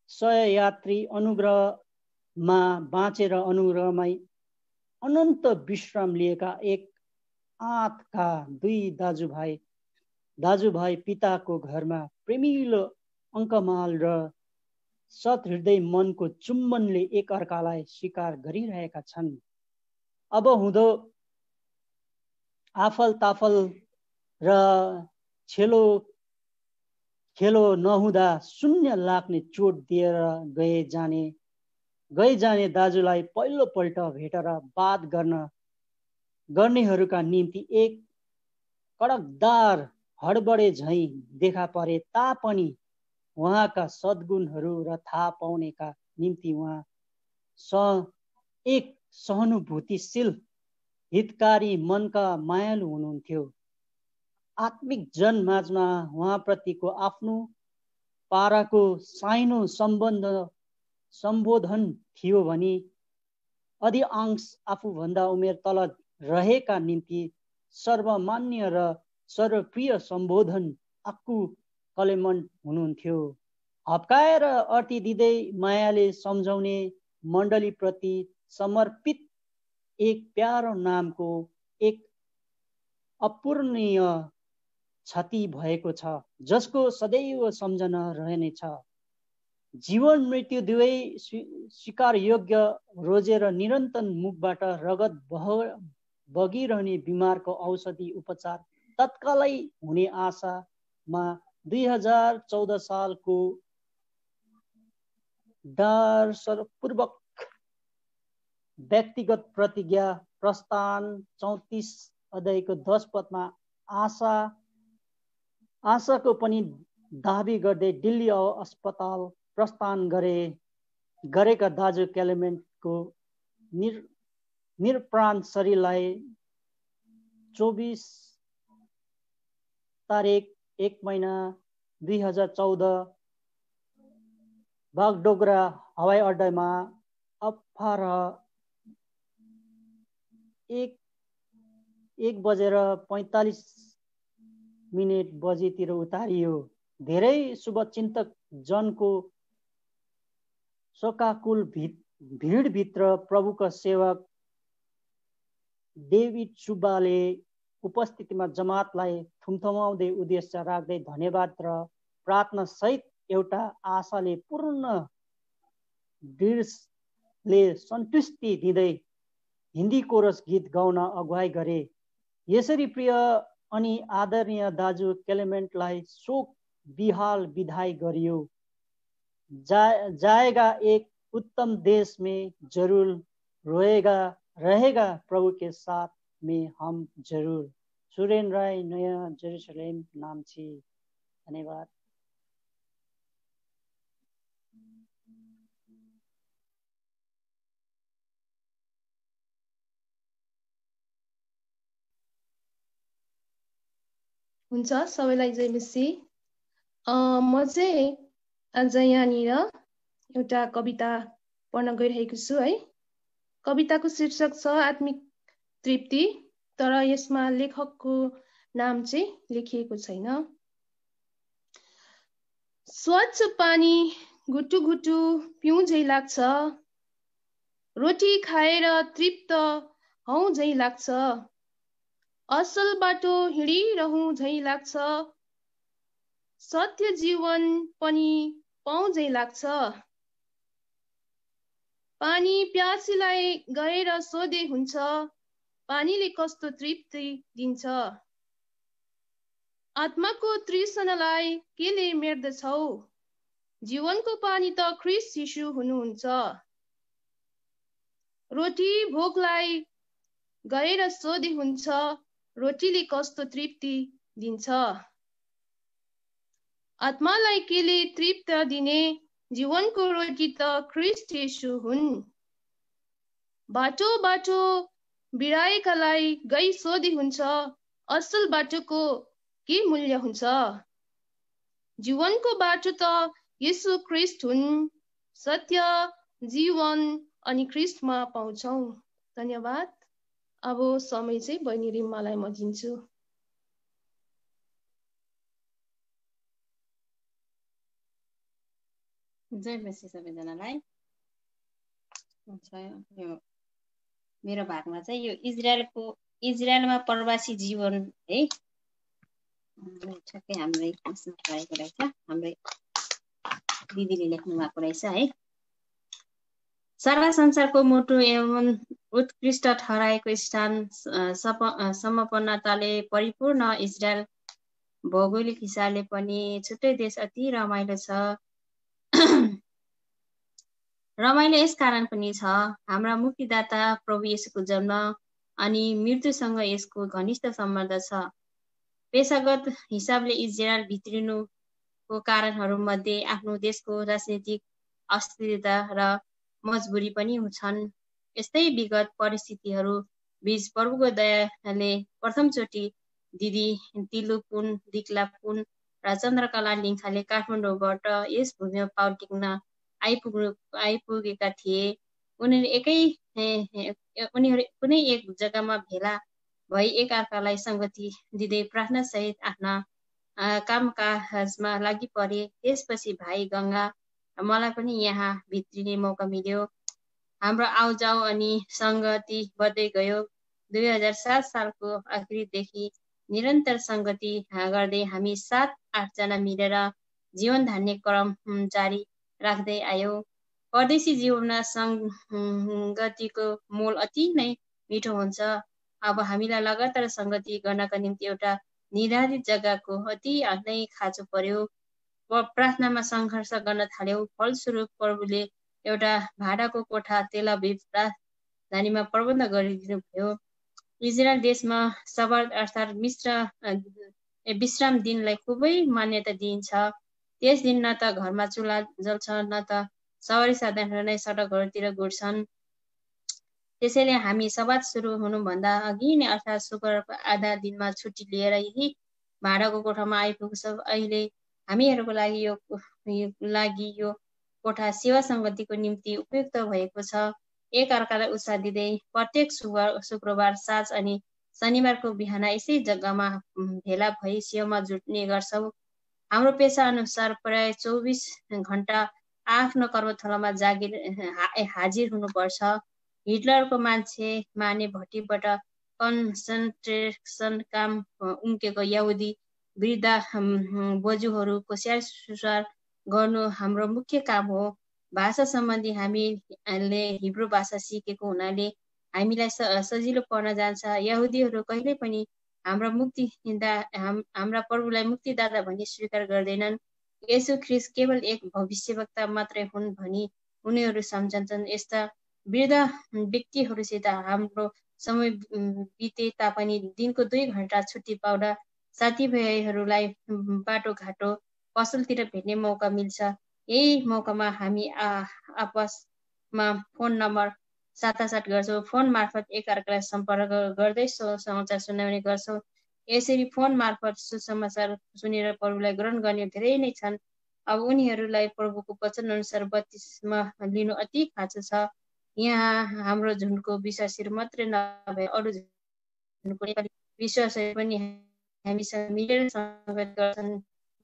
सहयात्री, अनुग्रहमा बाँचेर अनुग्रहमै अनन्त विश्राम लिएका एक आँतका दुई दाजुभाइ पिताको घरमा प्रेमिलो अङ्कमाल र सत्हृदय मनको चुम्बनले एक अर्कालाई स्वीकार गरिरहेका छन्। अब हुँदो आफल ताफल र खेलो नहुँदा शून्य लाग्ने चोट दिएर गए जाने दाजुलाई पहिलोपल्ट भेटेर बात गर्नेहरूका निम्ति एक कडकदार हडबडे झैँ देखा परे तापनि उहाँका सद्गुणहरू र थाहा पाउनेका निम्ति उहाँ एक सहानुभूतिशील हितकारी मनका मायालु हुनुहुन्थ्यो। आत्मिक जन माझमा उहाँप्रतिको आफ्नो पाराको साइनो सम्बोधन थियो भने अधिकांश आफूभन्दा उमेर तल रहेका निम्ति सर्वमान्य र सर्वप्रिय सम्बोधन आक्कु क्लेमेन्ट हुनुहुन्थ्यो। हप्काएर अर्थी दिँदै मायाले सम्झाउने मण्डलीप्रति समर्पित एक प्यारो नामको एक अपूर्णीय क्षति भएको छ, जसको सदैव सम्झना रहनेछ। जीवन मृत्यु दुवै स्वीकार योग्य रोजेर निरन्तर मुखबाट रगत बगिरहने बिमारको औषधि उपचार तत्कालै हुने आशामा 2014 सालको डारसपूर्वक व्यक्तिगत प्रतिज्ञा प्रस्थान 34 अध्यायको 10 पदमा आशाको पनि दाबी गर्दै दिल्ली अस्पताल प्रस्थान गरेका दाजु क्लेमेन्टको निरप्राण शरीरलाई 24 तारिक 1 महिना 2014 बागडोगरा हवाई अड्डामा र 1:45 बजेतिर उतारियो। धेरै शुभचिन्तक जनको शोकाकुल भिडभित्र प्रभुका सेवक डेभिड सुब्बाले उपस्थितिमा जमातलाई थुमथुमाउँदै उद्देश्य राख्दै धन्यवाद र प्रार्थना सहित एउटा आशाले पूर्ण दृढले सन्तुष्टि दिँदै हिन्दी कोरस गीत गाउन अगुवाई गरे। यसरी प्रिय अनि आदरणीय दाजु क्लेमेन्टलाई शोक विहाल विदाई गरियो। जाएगा एक उत्तम देश में जरूर रहेगा प्रभु के साथ में हम जरूर। सुरेन राय, नयाँ जेरुसलेम, नाम्ची। धन्यवाद। हुन्छ, सबैलाई जय मसी। म चाहिँ आज यहाँनिर एउटा कविता पढ्न गइरहेको छु है। कविताको शीर्षक छ आत्मिक तृप्ति, तर यसमा लेखकको नाम चाहिँ लेखिएको छैन। स्वच्छ पानी घुटु घुटु पिउँ झै लाग्छ, रोटी खाएर तृप्त हौँ झै लाग्छ, असल बाटो हिँडिरहँ झै लाग्छ, सत्य जीवन पनि पाउँ झै लाग्छ। पानी प्यासीलाई गएर सोधे हुन्छ, पानीले कस्तो तृप्ति दिन्छ। आत्माको तृष्णालाई केले मेट्दछौ, जीवनको पानी त ख्रीष्ट यीशु हुनुहुन्छ। रोटी भोकलाई गएर सोधे हुन्छ, रोटीले कस्तो तृप्ति दिन्छ। आत्मालाई केले तृप्त दिने, जीवनको रोटी त ख्रीष्ट यीशु हुन्। बाटो बाटो बिराएकालाई गई सोधे हुन्छ, असल बाटोको के मूल्य हुन्छ। जीवनको बाटो त यीशु ख्रीष्ट हुन्, सत्य जीवन अनि ख्रीष्टमा पाउँछौ। धन्यवाद। अब समय चाहिँ बहिनी रिम्मालाई म दिन्छु। जय मसी सबैजनालाई। यो मेरो भागमा चाहिँ यो इजरायलमा प्रवासी जीवन है, ठ्याक्कै हाम्रै भएको रहेछ, हाम्रै दिदीले लेख्नु भएको रहेछ है। सारा संसारको मोटो एवं उत्कृष्ट ठहराएको स्थान सम्पन्नताले परिपूर्ण इजरायल भौगोलिक हिसाबले पनि छुट्टै देश अति रमाइलो छ। रमाइलो यस कारण पनि छ, हाम्रा मुक्तिदाता प्रभु येशूको जन्म अनि मृत्युसँग यसको घनिष्ठ सम्बन्ध छ। पेशागत हिसाबले इजरायल भित्रिनुको कारणहरूमध्ये आफ्नो देशको राजनीतिक अस्थिरता र मजबुरी पनि छन्। यस्तै विगत परिस्थितिहरू बीच प्रभुको दयाले प्रथमचोटि दिदी तिलुपुन, दिक्लापुन र चन्द्रकला लिङ्खाले काठमाडौँबाट यस भूमिमा पाउ टिक्न आइपुगेका थिए। उनीहरू कुनै एक जग्गामा भेला भई एकअर्कालाई संगति दिँदै प्रार्थना सहित आफ्ना कामकाजमा लागि परे। त्यसपछि भाइ गङ्गा मलाई पनि यहाँ भित्रिने मौका मिल्यो। हाम्रो आउजाउ अनि संगति बढ्दै गयो। 2007 सालको आखिरदेखि निरन्तर संगति गर्दै हामी 7-8 जना मिलेर जीवन धान्ने क्रम जारी राख्दै आयौँ। परदेशी जीवनमा संगतिको मोल अति नै मिठो हुन्छ। अब हामीलाई लगातार संगति गर्नका निम्ति एउटा निर्धारित जग्गाको अति नै खाँचो पर्यो। प्रार्थनामा सङ्घर्ष गर्न थाल्यौँ। फलस्वरूप प्रभुले एउटा भाडाको कोठा तेल अभिव राजधानीमा प्रबन्ध गरिदिनु भयो। इजरायल देशमा सब्बात अर्थात् विश्राम दिनलाई खुबै मान्यता दिइन्छ। त्यस दिन न त घरमा चुल्हा जल्छ, न त सवारी साधनहरू नै सडकहरूतिर गुड्छन्। त्यसैले हामी सब्बात सुरु हुनुभन्दा अघि नै अर्थात् शुक्रबारको आधा दिनमा छुट्टी लिएर यही भाडाको कोठामा आइपुग्छौँ। अहिले हामीहरूको लागि यो कोठा सेवा संगतिको निम्ति उपयुक्त भएको छ। एक अर्कालाई उत्साह दिँदै प्रत्येक शुक्रबार साँझ अनि शनिबारको बिहान यसै जग्गामा भेला भई सेवामा जुट्ने गर्छौँ। हाम्रो पेसा अनुसार प्राय 24 घण्टा आफ्नो कर्मथलोमा हाजिर हुनुपर्छ। हिटलरको मान्छे माने भट्टीबाट कन्सन्ट्रेसन काम उम्केको यहुदी वृद्ध बोजूहरूको स्याहार सुसार गर्नु हाम्रो मुख्य काम हो। भाषा सम्बन्धी हामीले हिब्रू भाषा सिकेको हुनाले हामीलाई सजिलो पर्न जान्छ। यहुदीहरू कहिल्यै पनि हाम्रा प्रभुलाई मुक्तिदाता भनी स्वीकार गर्दैनन्। येशू ख्रीष्ट केवल एक भविष्यवक्ता मात्रै हुन् भनी उनीहरू सम्झन्छन्। यस्ता वृद्ध व्यक्तिहरूसित हाम्रो समय बिते तापनि दिनको 2 घण्टा छुट्टी पाउँदा साथीभाइहरूलाई बाटोघाटो पसलतिर भेट्ने मौका मिल्छ। यही मौकामा हामी आपसमा फोन नम्बर साटासाट गर्छौँ। फोन मार्फत एकअर्कालाई सम्पर्क गर्दै समाचार सुनाउने गर्छौँ। यसरी फोन मार्फत सुसमाचार सुनेर प्रभुलाई ग्रहण गर्ने धेरै नै छन्। अब उनीहरूलाई प्रभुको वचन अनुसार बत्तिस्मा लिनु अति खाँचो छ। यहाँ हाम्रो झुन्डको विश्वासीहरू मात्रै नभए अरू झुन्डको नेपाली विश्वासीहरू पनि हामीसँग मिलेर सङ्गत गर्छन्।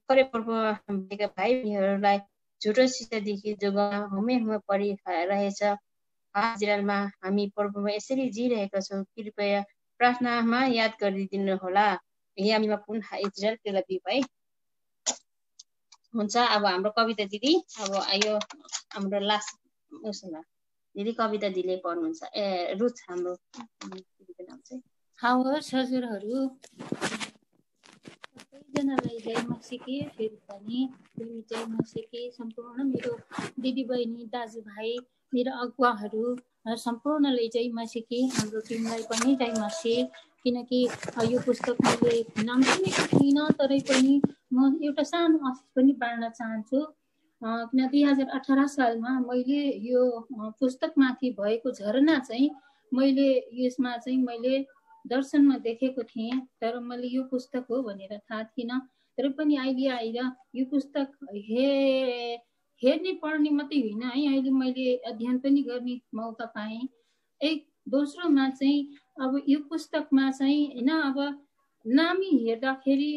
प्रभुमा भएका भाइ बहिनीहरूलाई झुटो शिक्षादेखि जोगाउन हुमे परिरहेछ। इजरायलमा हामी प्रभुमा यसरी जिरहेका छौँ। कृपया प्रार्थनामा याद गरिदिनु होला। हामीमा पुनः इजरायल तेलअभिव है हुन्छ। अब हाम्रो कविता दिदी, अब यो हाम्रो लास्ट उसमा दिदी कविता दिदीले पढ्नुहुन्छ। रुथ हाम्रो दिदीको नाम चाहिँ। हवस् हजुरहरू सबैजनालाई जय मसीकी। फेरि पनि जय मसीकी। सम्पूर्ण मेरो दिदीबहिनी दाजुभाइ मेरो अगुवाहरू सम्पूर्णले जय मसीकी। हाम्रो टिमलाई पनि जय मसी। किनकि यो पुस्तक मैले नाम सुनेको थिइनँ, तरै पनि म एउटा सानो आशिष पनि बाँड्न चाहन्छु। किन 2018 सालमा मैले यो पुस्तकमाथि भएको झरना चाहिँ यसमा चाहिँ मैले दर्शनमा देखेको थिएँ, तर मैले यो पुस्तक हो भनेर थाहा थिएन। तर पनि अहिले आएर यो पुस्तक हेर्ने पढ्ने मात्रै होइन है, अहिले मैले अध्ययन पनि गर्ने मौका पाएँ। दोस्रोमा चाहिँ अब यो पुस्तकमा चाहिँ होइन, अब नामी हेर्दाखेरि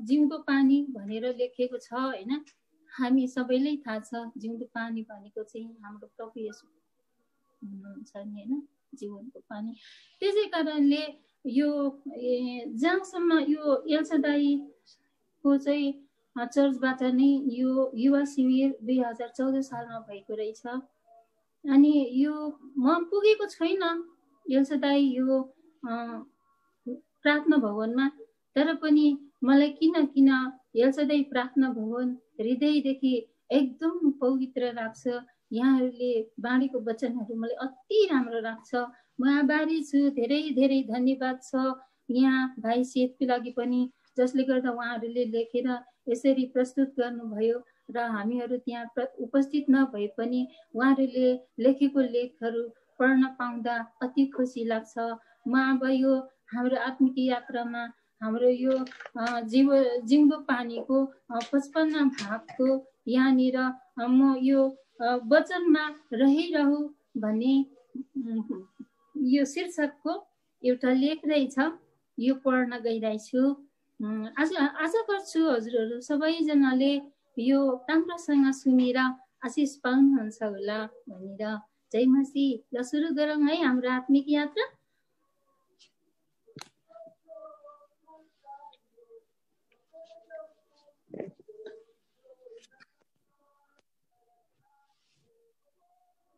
जिउँदो पानी भनेर लेखेको छ होइन। हामी सबैलाई थाहा छ जिउँदो पानी भनेको चाहिँ हाम्रो प्रभु येशू हुनुहुन्छ नि होइन, जीवनको पानी। त्यसै कारणले यो जहाँसम्म यो एल्सादाईको चाहिँ चर्चबाट नै यो युवा शिविर 2014 सालमा भएको रहेछ। अनि यो म पुगेको छैन एल्सादाई यो प्रार्थना भवनमा, तर पनि मलाई किन एल्सादाई प्रार्थना भवन हृदयदेखि एकदम पवित्र लाग्छ। यहाँहरूले बाँडेको वचनहरू मलाई अति राम्रो लाग्छ। म आभारी छु, धेरै धेरै धन्यवाद छ यहाँ भाइ सेठको लागि पनि, जसले गर्दा उहाँहरूले लेखेर यसरी प्रस्तुत गर्नुभयो र हामीहरू त्यहाँ उपस्थित नभए पनि उहाँहरूले लेखेको लेखहरू पढ्न पाउँदा अति खुसी लाग्छ। म अब यो हाम्रो आत्मिक यात्रामा हाम्रो यो जिउँदो पानीको 55 भागको यहाँनिर म यो वचनमा रहिरहु भन्ने यो शीर्षकको एउटा लेख रहेछ, यो पढ्न गइरहेछु। आशा गर्छु हजुरहरू सबैजनाले यो राम्रोसँग सुनेर आशिष पाउनुहुन्छ होला भनेर। जय मसी। ल सुरु गरौँ है हाम्रो आत्मिक यात्रा।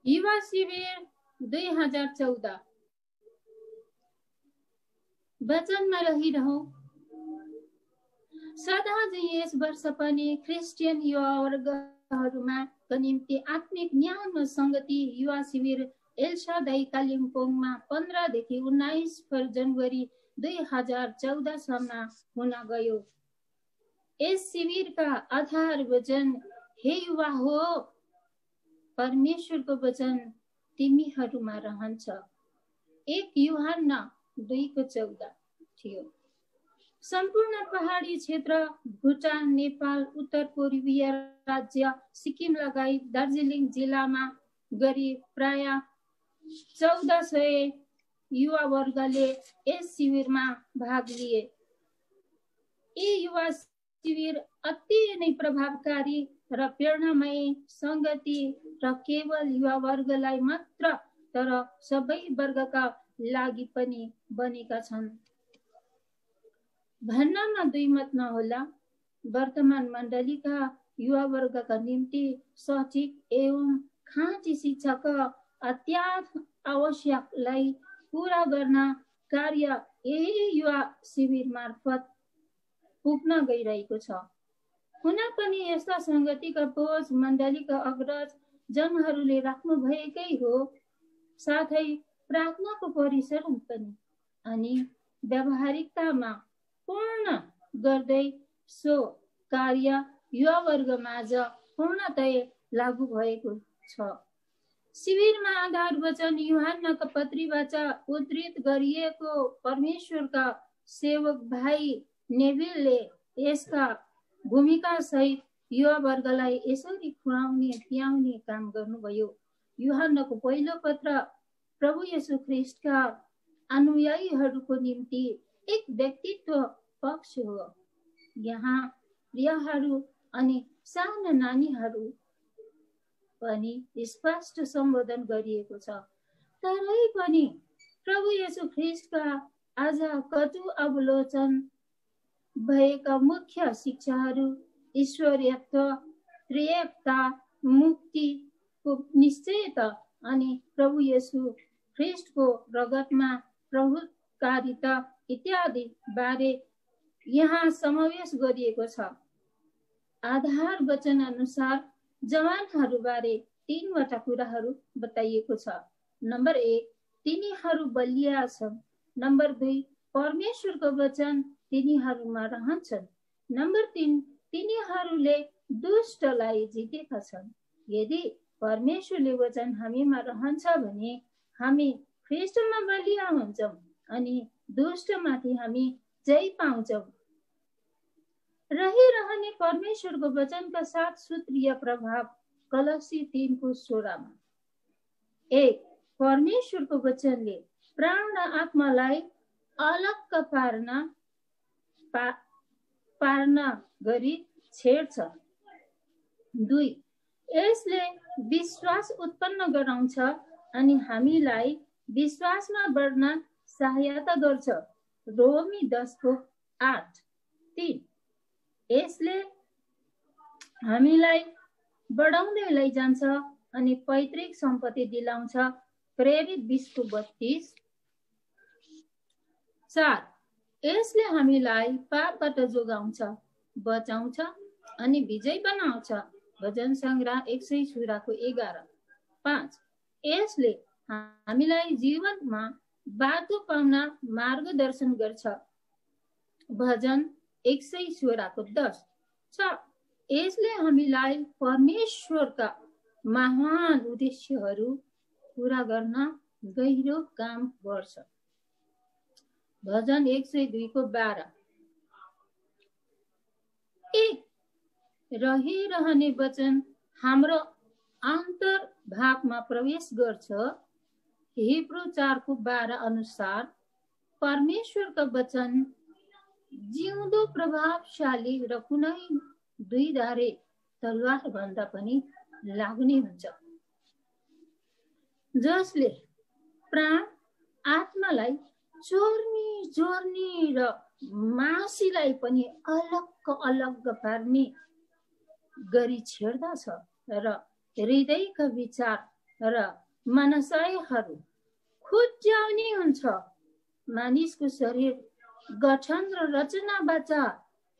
युवा शिविर 2014 वचनमा रहिरहौँ। सदा यस वर्ष पनि क्रिस्चियन युवा वर्गहरूमा निम्ति आत्मिक न्यानो संगति युवा शिविर एल्सादाई कालिम्पोङमा 15 देखि 19 जनवरी 2014 सम्म हुन गयो। यस शिविरका आधार वचन हे युवा हो, परमेश्वरको वचन तिमीहरूमा रहन्छ। 1 यूहन्ना 2:14 थियो। सम्पूर्ण पहाडी क्षेत्र भुटान, नेपाल, उत्तर पूर्वीय राज्य सिक्किम लगायत दार्जिलिङ जिल्लामा गरी प्राय 1400 युवा वर्गले यस शिविरमा भाग लिए। यी युवा शिविर अति नै प्रभावकारी र प्रेरणामय संगति र केवल युवा वर्गलाई मात्र तर सबै वर्गका लागि पनि बनेका छन्। भन्नमा दुई मत नहोला। वर्तमान मण्डलीका युवा वर्गका निम्ति सठिक एवं खाँटी शिक्षाका अत्याध आवश्यकलाई पूरा गर्न कार्य यही युवा शिविर मार्फत पुग्न गइरहेको छ। हुन पनि यस्ता संगतिका बोझ मण्डलीका अग्रज जनहरूले राख्नु भएकै हो, साथै प्रार्थनाको परिसर पनि अनि व्यावहारिकतामा पूर्ण गर्दै सो कार्य युवा वर्गमाझ पूर्णतया लागू भएको छ। शिविरमा आधार वचन यूहन्नाका पत्रीबाट उद्धृत गरिएको परमेश्वरका सेवक भाइ नेभिलले यसका भूमिका सहित युवा वर्गलाई यसरी खुवाउने पियाउने काम गर्नुभयो। यूहन्नाको पहिलो पत्र प्रभु येशू ख्रिस्टका अनुयायीहरूको निम्ति एक व्यक्तित्व पक्ष हो। यहाँ प्रियहरू अनि साना नानीहरू पनि स्पष्ट सम्बोधन गरिएको छ। तरै पनि प्रभु येशू ख्रिस्टका आज कटु अवलोकन भएका मुख्य शिक्षाहरू ईश्वरीयत्व, त्रिएकता, मुक्तिको निश्चयता अनि प्रभु येशू ख्रिस्टको रगतमा प्रभुकारिता इत्यादि बारे यहाँ समावेश गरिएको छ। आधार वचन अनुसार जवानहरूबारे 3वटा कुराहरू बताइएको छ। नम्बर 1, तिनीहरू बलिया छन्। नम्बर 2, परमेश्वरको वचन तिनीहरूमा रहन्छन्। नम्बर 3, तिनीहरूले दुष्टलाई जितेका छन्। यदि परमेश्वरले वचन हामीमा रहन्छ भने हामी ख्रिस्टमा बलिया हुन्छौँ अनि दुष्टमाथि हामी जय पाउँछौँ। रहिरहने परमेश्वरको वचनका 7 सूत्रीय प्रभाव कलसी 3:16 1. परमेश्वरको वचनले प्राण र आत्मालाई अलग पार्न गरी छेड्छ। 2. यसले विश्वास उत्पन्न गराउँछ अनि हामीलाई विश्वासमा बढ्न सहायता गर्छ। रोमी 10:8 3. यसले हामीलाई बढाउँदै लैजान्छ अनि पैतृक सम्पत्ति दिलाउँछ। प्रेरित 20:32 4. यसले हामीलाई पापबाट जोगाउँछ, बचाउँछ अनि विजय बनाउँछ। भजन सङ्ग्रह 116:11 5. यसले हामीलाई जीवनमा बाटो पाउन मार्गदर्शन गर्छ। भजन 116:10 6. यसले हामीलाई परमेश्वरका महान उद्देश्यहरू पूरा गर्न गहिरो काम गर्छ। भजन 102:12 1. रहिरहने वचन हाम्रो अन्तर्भागमा प्रवेश गर्छ। हिब्रू 4:12 अनुसार परमेश्वरका वचन जिउँदो, प्रभावशाली र कुनै दुईधारे तलवार भन्दा पनि लाग्ने हुन्छ, जसले प्राण, आत्मालाई जोर्नी र मासीलाई पनि अलग पार्ने गरी छेड्दछ र हृदयका विचार र मनसायहरू खुट्याउने हुन्छ। मानिसको शरीर गठन र रचनाबाट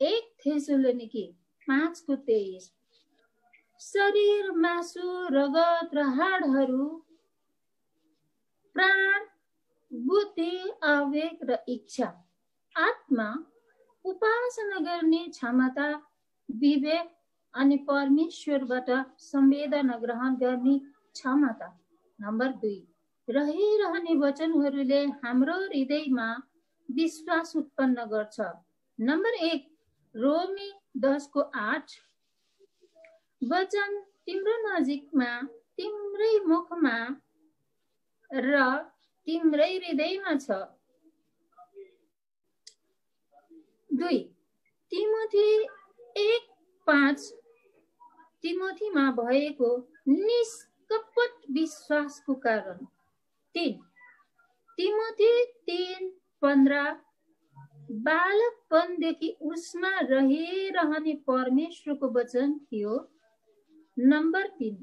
1 थेसलोनिकी 5:23 शरीर, मासु, रगत र हाडहरू, प्राण, बुद्धि, आवेग र इच्छा, आत्मा, उपासना गर्ने क्षमता, विवेक अनि परमेश्वरबाट संवेदना ग्रहण गर्ने क्षमता। नम्बर 2, रहिरहने वचनहरूले हाम्रो हृदयमा विश्वास उत्पन्न गर्छ। नम्बर 1, रोमी 10:8 वचन तिम्रो नजिकमा, तिम्रै मुखमा र तिम्रै हृदयमा छ। 2 तिमोथी 1:5 तिमोथीमा भएको निष्कपट विश्वासको कारण। 3 तिमोथी 3:15 बालकपनदेखि उसमा रहिरहने परमेश्वरको वचन थियो। नम्बर 3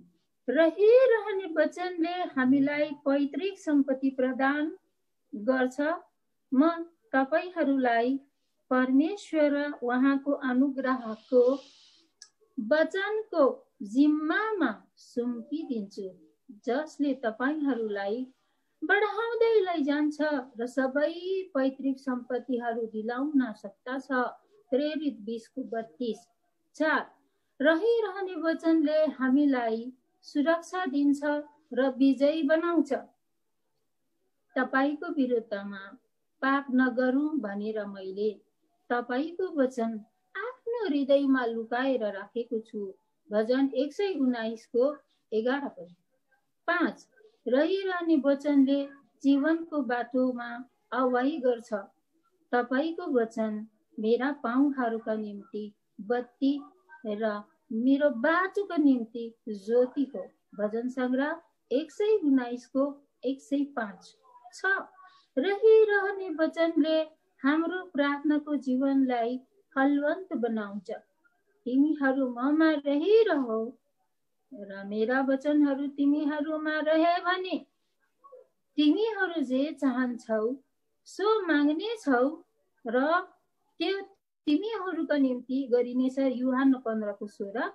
रहिरहने वचनले हामीलाई पैतृक सम्पत्ति प्रदान गर्छ। म तपाईहरूलाई परमेश्वर र उहाँको अनुग्रहको वचनको जिम्मामा सुम्पिदिन्छु, जसले तपाईहरूलाई बढाउँदै लैजान्छ र सबै पैतृक सम्पत्तिहरू दिलाउन सक्ता छ। प्रेरित 20:32। 4 रहिरहने वचनले हामीलाई सुरक्षा दिन्छ र विजयी बनाउँछ। तपाईको विरुद्धमा पाप नगरौँ भनेर मैले तपाईको वचन आफ्नो हृदयमा लुकाएर राखेको छु। भजन 119:11। 5 रहिरहने वचनले जीवनको बाटोमा अगुवाई गर्छ। तपाईको वचन मेरा पाउहरूका निम्ति बत्ती र मेरो बाटोको निम्ति ज्योति हो। भजन सङ्ग्रह 119:105। 6 रहिरहने वचनले हाम्रो प्रार्थनाको जीवनलाई फलवन्त बनाउँछ। तिमीहरू ममा रहिरहौ र मेरा वचनहरू तिमीहरूमा रहे भने तिमीहरू जे चाहन्छौ सो माग्नेछौ र त्यो तिमीहरूका निम्ति गरिनेछ। युहान 15:16।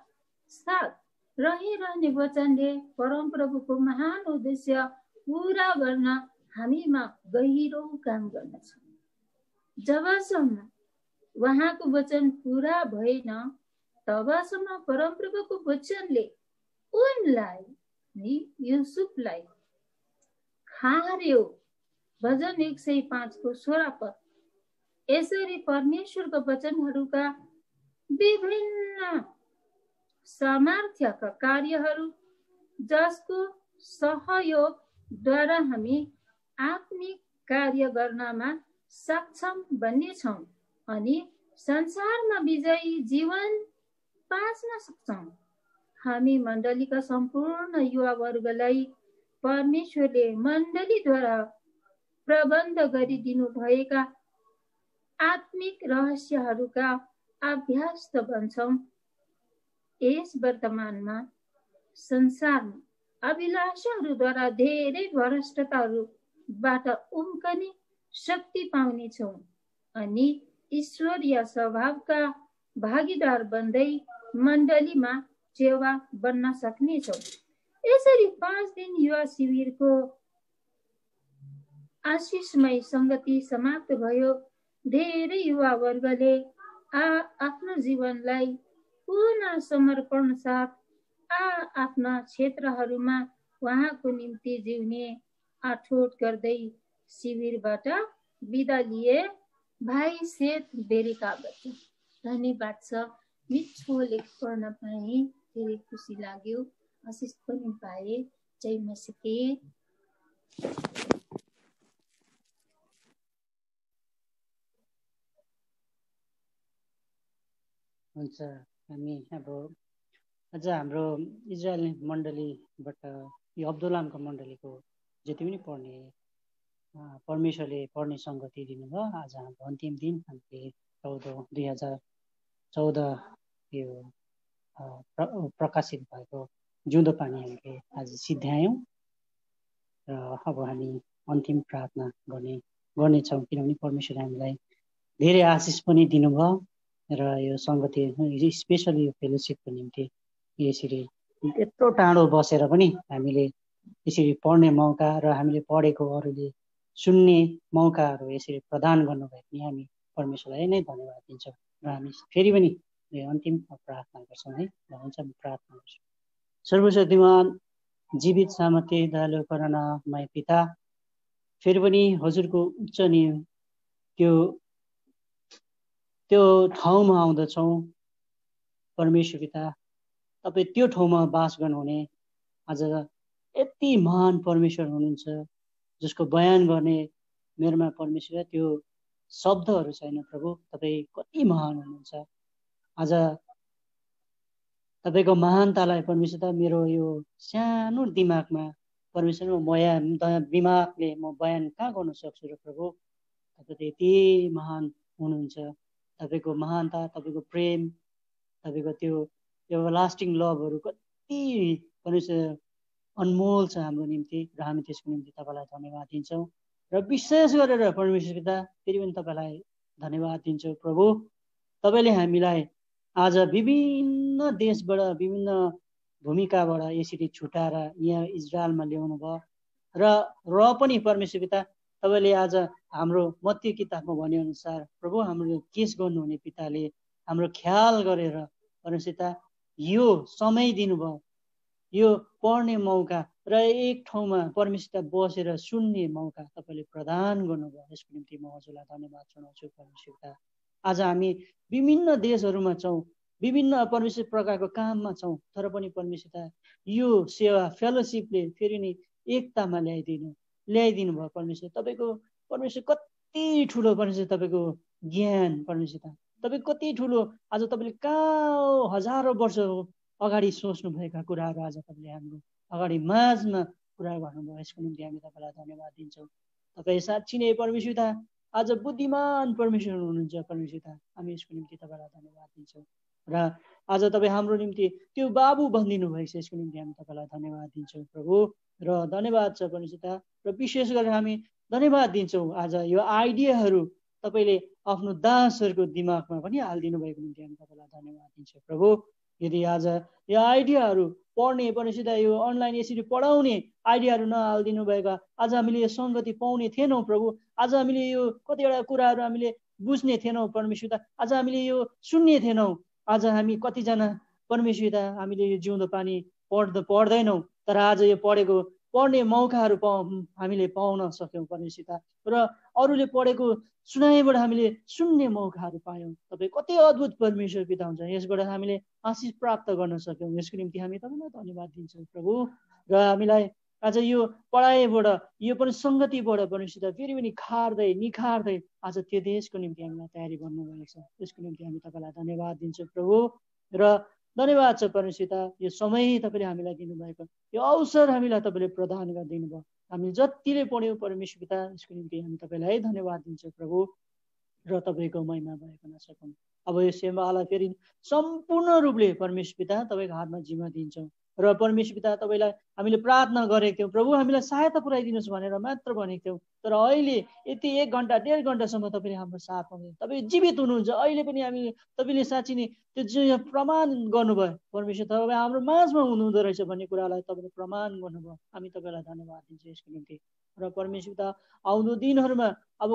7 रहिरहने वचनले परमप्रभुको महान उद्देश्य पूरा गर्न हामीमा गहिरो काम गर्दछ। जबसम्म उहाँको वचन पूरा भएन तबसम्म परमप्रभुको वचनले उनलाई युसुफलाई खार्यो। भजन 105:16। यसरी परमेश्वरको वचनहरूका विभिन्न सामर्थ्यका कार्यहरू जसको सहयोगद्वारा हामी आत्मिक कार्य गर्नमा सक्षम बन्नेछौँ अनि संसारमा विजयी जीवन बाँच्न सक्छौँ। हामी मण्डलीका सम्पूर्ण युवावर्गलाई परमेश्वरले मण्डलीद्वारा प्रबन्ध गरिदिनु भएका आत्मिक रहस्यहरूका अभ्यस्त बन्छौँ। यस वर्तमानमा संसारमा अभिलाषाहरूद्वारा धेरै भ्रष्टताहरूबाट उम्कने शक्ति पाउनेछौँ अनि ईश्वरीय स्वभावका भागीदार बन्दै मण्डलीमा सेवा बन्न सक्नेछौँ। यसरी 5 दिन युवा शिविरको आशिषमय संगति समाप्त भयो। धेरै युवा वर्गले आफ्नो जीवनलाई पूर्ण समर्पण साथ आफ्ना क्षेत्रहरूमा उहाँको निम्ति जिउने आठोट गर्दै शिविरबाट बिदा लिए। भाइ सेठ बेरेकाबाट धन्यवाद छ। मिठो लेख पढ्न पाएँ, धेरै खुसी लाग्यो, आशिष पनि पाएँ। जय मसीह। हुन्छ, हामी अब अझ हाम्रो इजरायल मण्डलीबाट यो अब्दुल्लामको मण्डलीको जति पनि पढ्ने परमेश्वरले पढ्ने सङ्गति दिनुभयो। आज हाम्रो अन्तिम दिन हामीले 2014 यो प्रकाशित भएको जिउँदो पानी हामीले आज सिद्ध्यायौँ र अब हामी अन्तिम प्रार्थना गर्नेछौँ, किनभने परमेश्वरले हामीलाई धेरै आशिष पनि दिनुभयो र यो सङ्गति स्पेसली यो फेलोसिपको निम्ति यसरी यत्रो टाढो बसेर पनि हामीले यसरी पढ्ने मौका र हामीले पढेको अरूले सुन्ने मौकाहरू यसरी प्रदान गर्नुभयो भने हामी परमेश्वरलाई नै धन्यवाद दिन्छौँ र हामी फेरि पनि अन्तिम प्रार्थना गर्छौँ है। हुन्छ, म प्रार्थना गर्छु। सर्वशक्तिमान जीवित सामर्थ्य दयालु करुणामय पिता, फेरि पनि हजुरको उच्च त्यो ठाउँमा आउँदछौँ परमेश्वर पिता। तपाईँ त्यो ठाउँमा बास गर्नुहुने आज यति महान परमेश्वर हुनुहुन्छ जसको बयान गर्ने मेरोमा परमेश्वर त्यो शब्दहरू छैन प्रभु। तपाईँ कति महान हुनुहुन्छ। आज तपाईँको महानतालाई परमेश्वर मेरो यो सानो दिमागमा परमेश्वर दिमागले म बयान कहाँ गर्न सक्छु र प्रभु। तपाईँ यति महान हुनुहुन्छ। तपाईँको महानता, तपाईँको प्रेम, तपाईँको त्यो एभरलास्टिङ लभहरू कति परमेश्वर अनमोल छ हाम्रो निम्ति र हामी त्यसको निम्ति तपाईँलाई धन्यवाद दिन्छौँ। र विशेष गरेर परमेश्वर पिता फेरि पनि तपाईँलाई धन्यवाद दिन्छौँ प्रभु। तपाईँले हामीलाई आज विभिन्न देशबाट विभिन्न भूमिकाबाट यसरी छुटाएर यहाँ इजरायलमा ल्याउनु भयो र पनि परमेश्वर पिता तपाईँले आज हाम्रो मत्ती किताबमा भनेअनुसार प्रभु हाम्रो केस गर्नुहुने पिताले हाम्रो ख्याल गरेर परमेश्वर पिता यो समय दिनुभयो, यो पढ्ने मौका र एक ठाउँमा परमेश्वर बसेर सुन्ने मौका तपाईँले प्रदान गर्नुभयो। यसको निम्ति म हजुरलाई धन्यवाद जनाउँछु परमेश्वर पिता। आज हामी विभिन्न देशहरूमा छौँ, विभिन्न परमेश्वर प्रकारको काममा छौँ, तर पनि परमेश्वर यो सेवा फेलोसिपले फेरि नि एकतामा ल्याइदिनु भयो परमेश्वर। तपाईँको परमेश्वर कति ठुलो परमेश्वर तपाईँको ज्ञान परमेश्वर, तपाईँ कति ठुलो आज तपाईँले कहाँ हजारौँ वर्ष अगाडि सोच्नुभएका कुराहरू आज तपाईँले हाम्रो अगाडि माझमा कुरा गर्नुभयो। यसको निम्ति हामी तपाईँलाई धन्यवाद दिन्छौँ। तपाईँ साँच्ची नै परमेश्वर आज बुद्धिमान परमेश्वर हुनुहुन्छ परमेश्वर। हामी यसको निम्ति तपाईँलाई धन्यवाद दिन्छौँ र आज तपाईँ हाम्रो निम्ति त्यो बाबु बनिदिनु भएको छ। यसको निम्ति हामी तपाईँलाई धन्यवाद दिन्छौँ प्रभु र धन्यवाद छ परमेश्वर। र विशेष गरेर हामी धन्यवाद दिन्छौँ आज यो आइडियाहरू तपाईँले आफ्नो दासहरूको दिमागमा पनि हालिदिनु भएको निम्ति हामी तपाईँलाई धन्यवाद दिन्छौँ प्रभु। यदि आज यो आइडियाहरू पढ्ने परमेश्वर यो अनलाइन यसरी पढाउने आइडियाहरू नहालिदिनु भएका आज हामीले यो सङ्गति पाउने थिएनौँ प्रभु। आज हामीले यो कतिवटा कुराहरू हामीले बुझ्ने थिएनौँ परमेश्वर। आज हामीले यो सुन्ने थिएनौँ। आज हामी कतिजना परमेश्वर हामीले यो जिउँदो पानी पढ्दैनौँ, तर आज यो पढ्ने मौकाहरू हामीले पाउन सक्यौँ परमेश्वर। र अरूले पढेको सुनाइबाट हामीले सुन्ने मौकाहरू पायौँ। तपाईँ कति अद्भुत परमेश्वर पिता हुन्छ। यसबाट हामीले आशिष प्राप्त गर्न सक्यौँ। यसको निम्ति हामी तपाईँलाई धन्यवाद दिन्छौँ प्रभु। र हामीलाई आज यो पढाइबाट यो पनि सङ्गतिबाट परमेश्वर फेरि पनि निखार्दै आज त्यो देशको निम्ति हामीलाई तयारी गर्नुभएको छ। यसको निम्ति हामी तपाईँलाई धन्यवाद दिन्छौँ प्रभु। र धन्यवाद छ परमेश्वर यो समय तपाईँले हामीलाई दिनुभएको, यो अवसर हामीलाई तपाईँले प्रदान गरिदिनु भयो। हामी जतिले पढ्यौँ परमेश्वर पिता यसको निम्ति हामी तपाईँलाई धन्यवाद दिन्छौँ प्रभु। र तपाईँको महिमा भएको नसकौँ। अब यो सेवालाई फेरि सम्पूर्ण रूपले परमेश्वर पिता तपाईँको हातमा जिम्मा दिन्छौँ। र परमेश्वर पिता तपाईँलाई हामीले प्रार्थना गरेको थियौँ प्रभु, हामीलाई सहायता पुऱ्याइदिनुहोस् भनेर मात्र भनेको थियौँ। तर अहिले यति 1 घन्टा 1.5 घन्टासम्म तपाईँले हाम्रो साथ पाउनु, तपाईँ जीवित हुनुहुन्छ। अहिले पनि तपाईँले साँच्ची नै त्यो प्रमाण गर्नुभयो परमेश्वर। तपाईँ हाम्रो माझमा हुनुहुँदो रहेछ भन्ने कुरालाई तपाईँले प्रमाण गर्नुभयो। हामी तपाईँलाई धन्यवाद दिन्छौँ यसको निम्ति। र परमेश्वर पिता आउँदो दिनहरूमा अब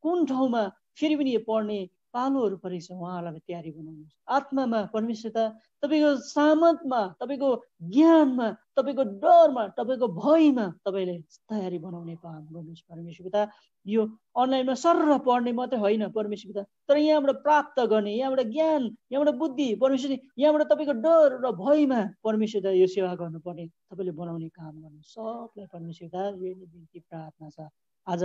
कुन ठाउँमा फेरि पनि यो पढ्ने पालोहरू परेको छ उहाँहरूलाई तयारी बनाउनुहोस्। आत्मामा परमेश्वर तपाईँको सामर्थमा, तपाईँको ज्ञानमा, तपाईँको डरमा, तपाईँको भयमा तपाईँले तयारी बनाउने काम गर्नुहोस् परमेश्वर पिता। यो अनलाइनमा सरर पढ्ने मात्रै होइन परमेश्वर पिता, तर यहाँबाट प्राप्त गर्ने, यहाँबाट ज्ञान, यहाँबाट बुद्धि परमेश्वर, यहाँबाट तपाईँको डर र भयमा परमेश्वर यो सेवा गर्नुपर्ने तपाईँले बनाउने काम गर्नुहोस् सबलाई परमेश्वर पिता। यो बिन्ती प्रार्थना छ। आज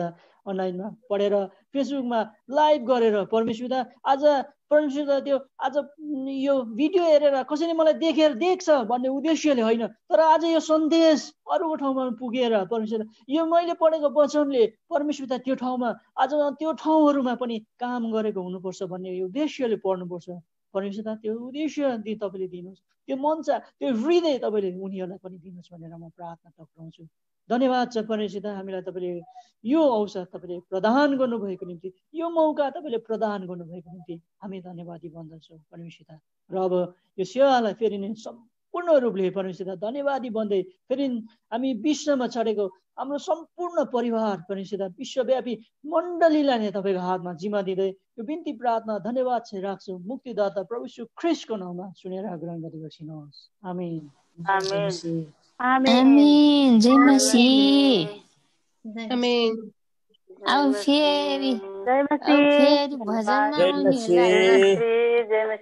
अनलाइनमा पढेर फेसबुकमा लाइभ गरेर परमेश्वर आज परमेश्वर त्यो आज यो भिडियो हेरेर कसैले मलाई देख्छ भन्ने उद्देश्यले होइन, तर आज यो सन्देश अरूको ठाउँमा पुगेर परमेश्वर यो मैले पढेको वचनले परमेश्वर त्यो ठाउँमा आज त्यो ठाउँहरूमा पनि काम गरेको हुनुपर्छ भन्ने उद्देश्यले पढ्नुपर्छ परमेश्वर। त्यो उद्देश्य तपाईँले दिनुहोस्, त्यो मञ्च, त्यो हृदय तपाईँले उनीहरूलाई पनि दिनुहोस् भनेर म प्रार्थना टक्राउँछु। धन्यवाद छ परमेश्वर। हामीलाई तपाईँले यो अवसर तपाईँले प्रदान गर्नुभएको निम्ति, यो मौका तपाईँले प्रदान गर्नुभएको निम्ति हामी धन्यवादी बन्दछौँ परमेश्वर। र अब यो सेवालाई फेरि नै सम्पूर्ण रूपले परमेश्वर धन्यवादी बन्दै फेरि हामी विश्वमा छडेको हाम्रो सम्पूर्ण परिवार परमेश्वर विश्वव्यापी मण्डलीलाई नै तपाईँको हातमा जिम्मा दिँदै यो बिन्ती प्रार्थना धन्यवाद चाहिँ राख्छु मुक्तिदाता प्रभु यीशु ख्रीष्टको नाममा सुनेर ग्रहण गरिबस्नुहोस्। आमेन। आमेन। जय मसीह। आमेन। अब फेरि भजनमा जय मसीह।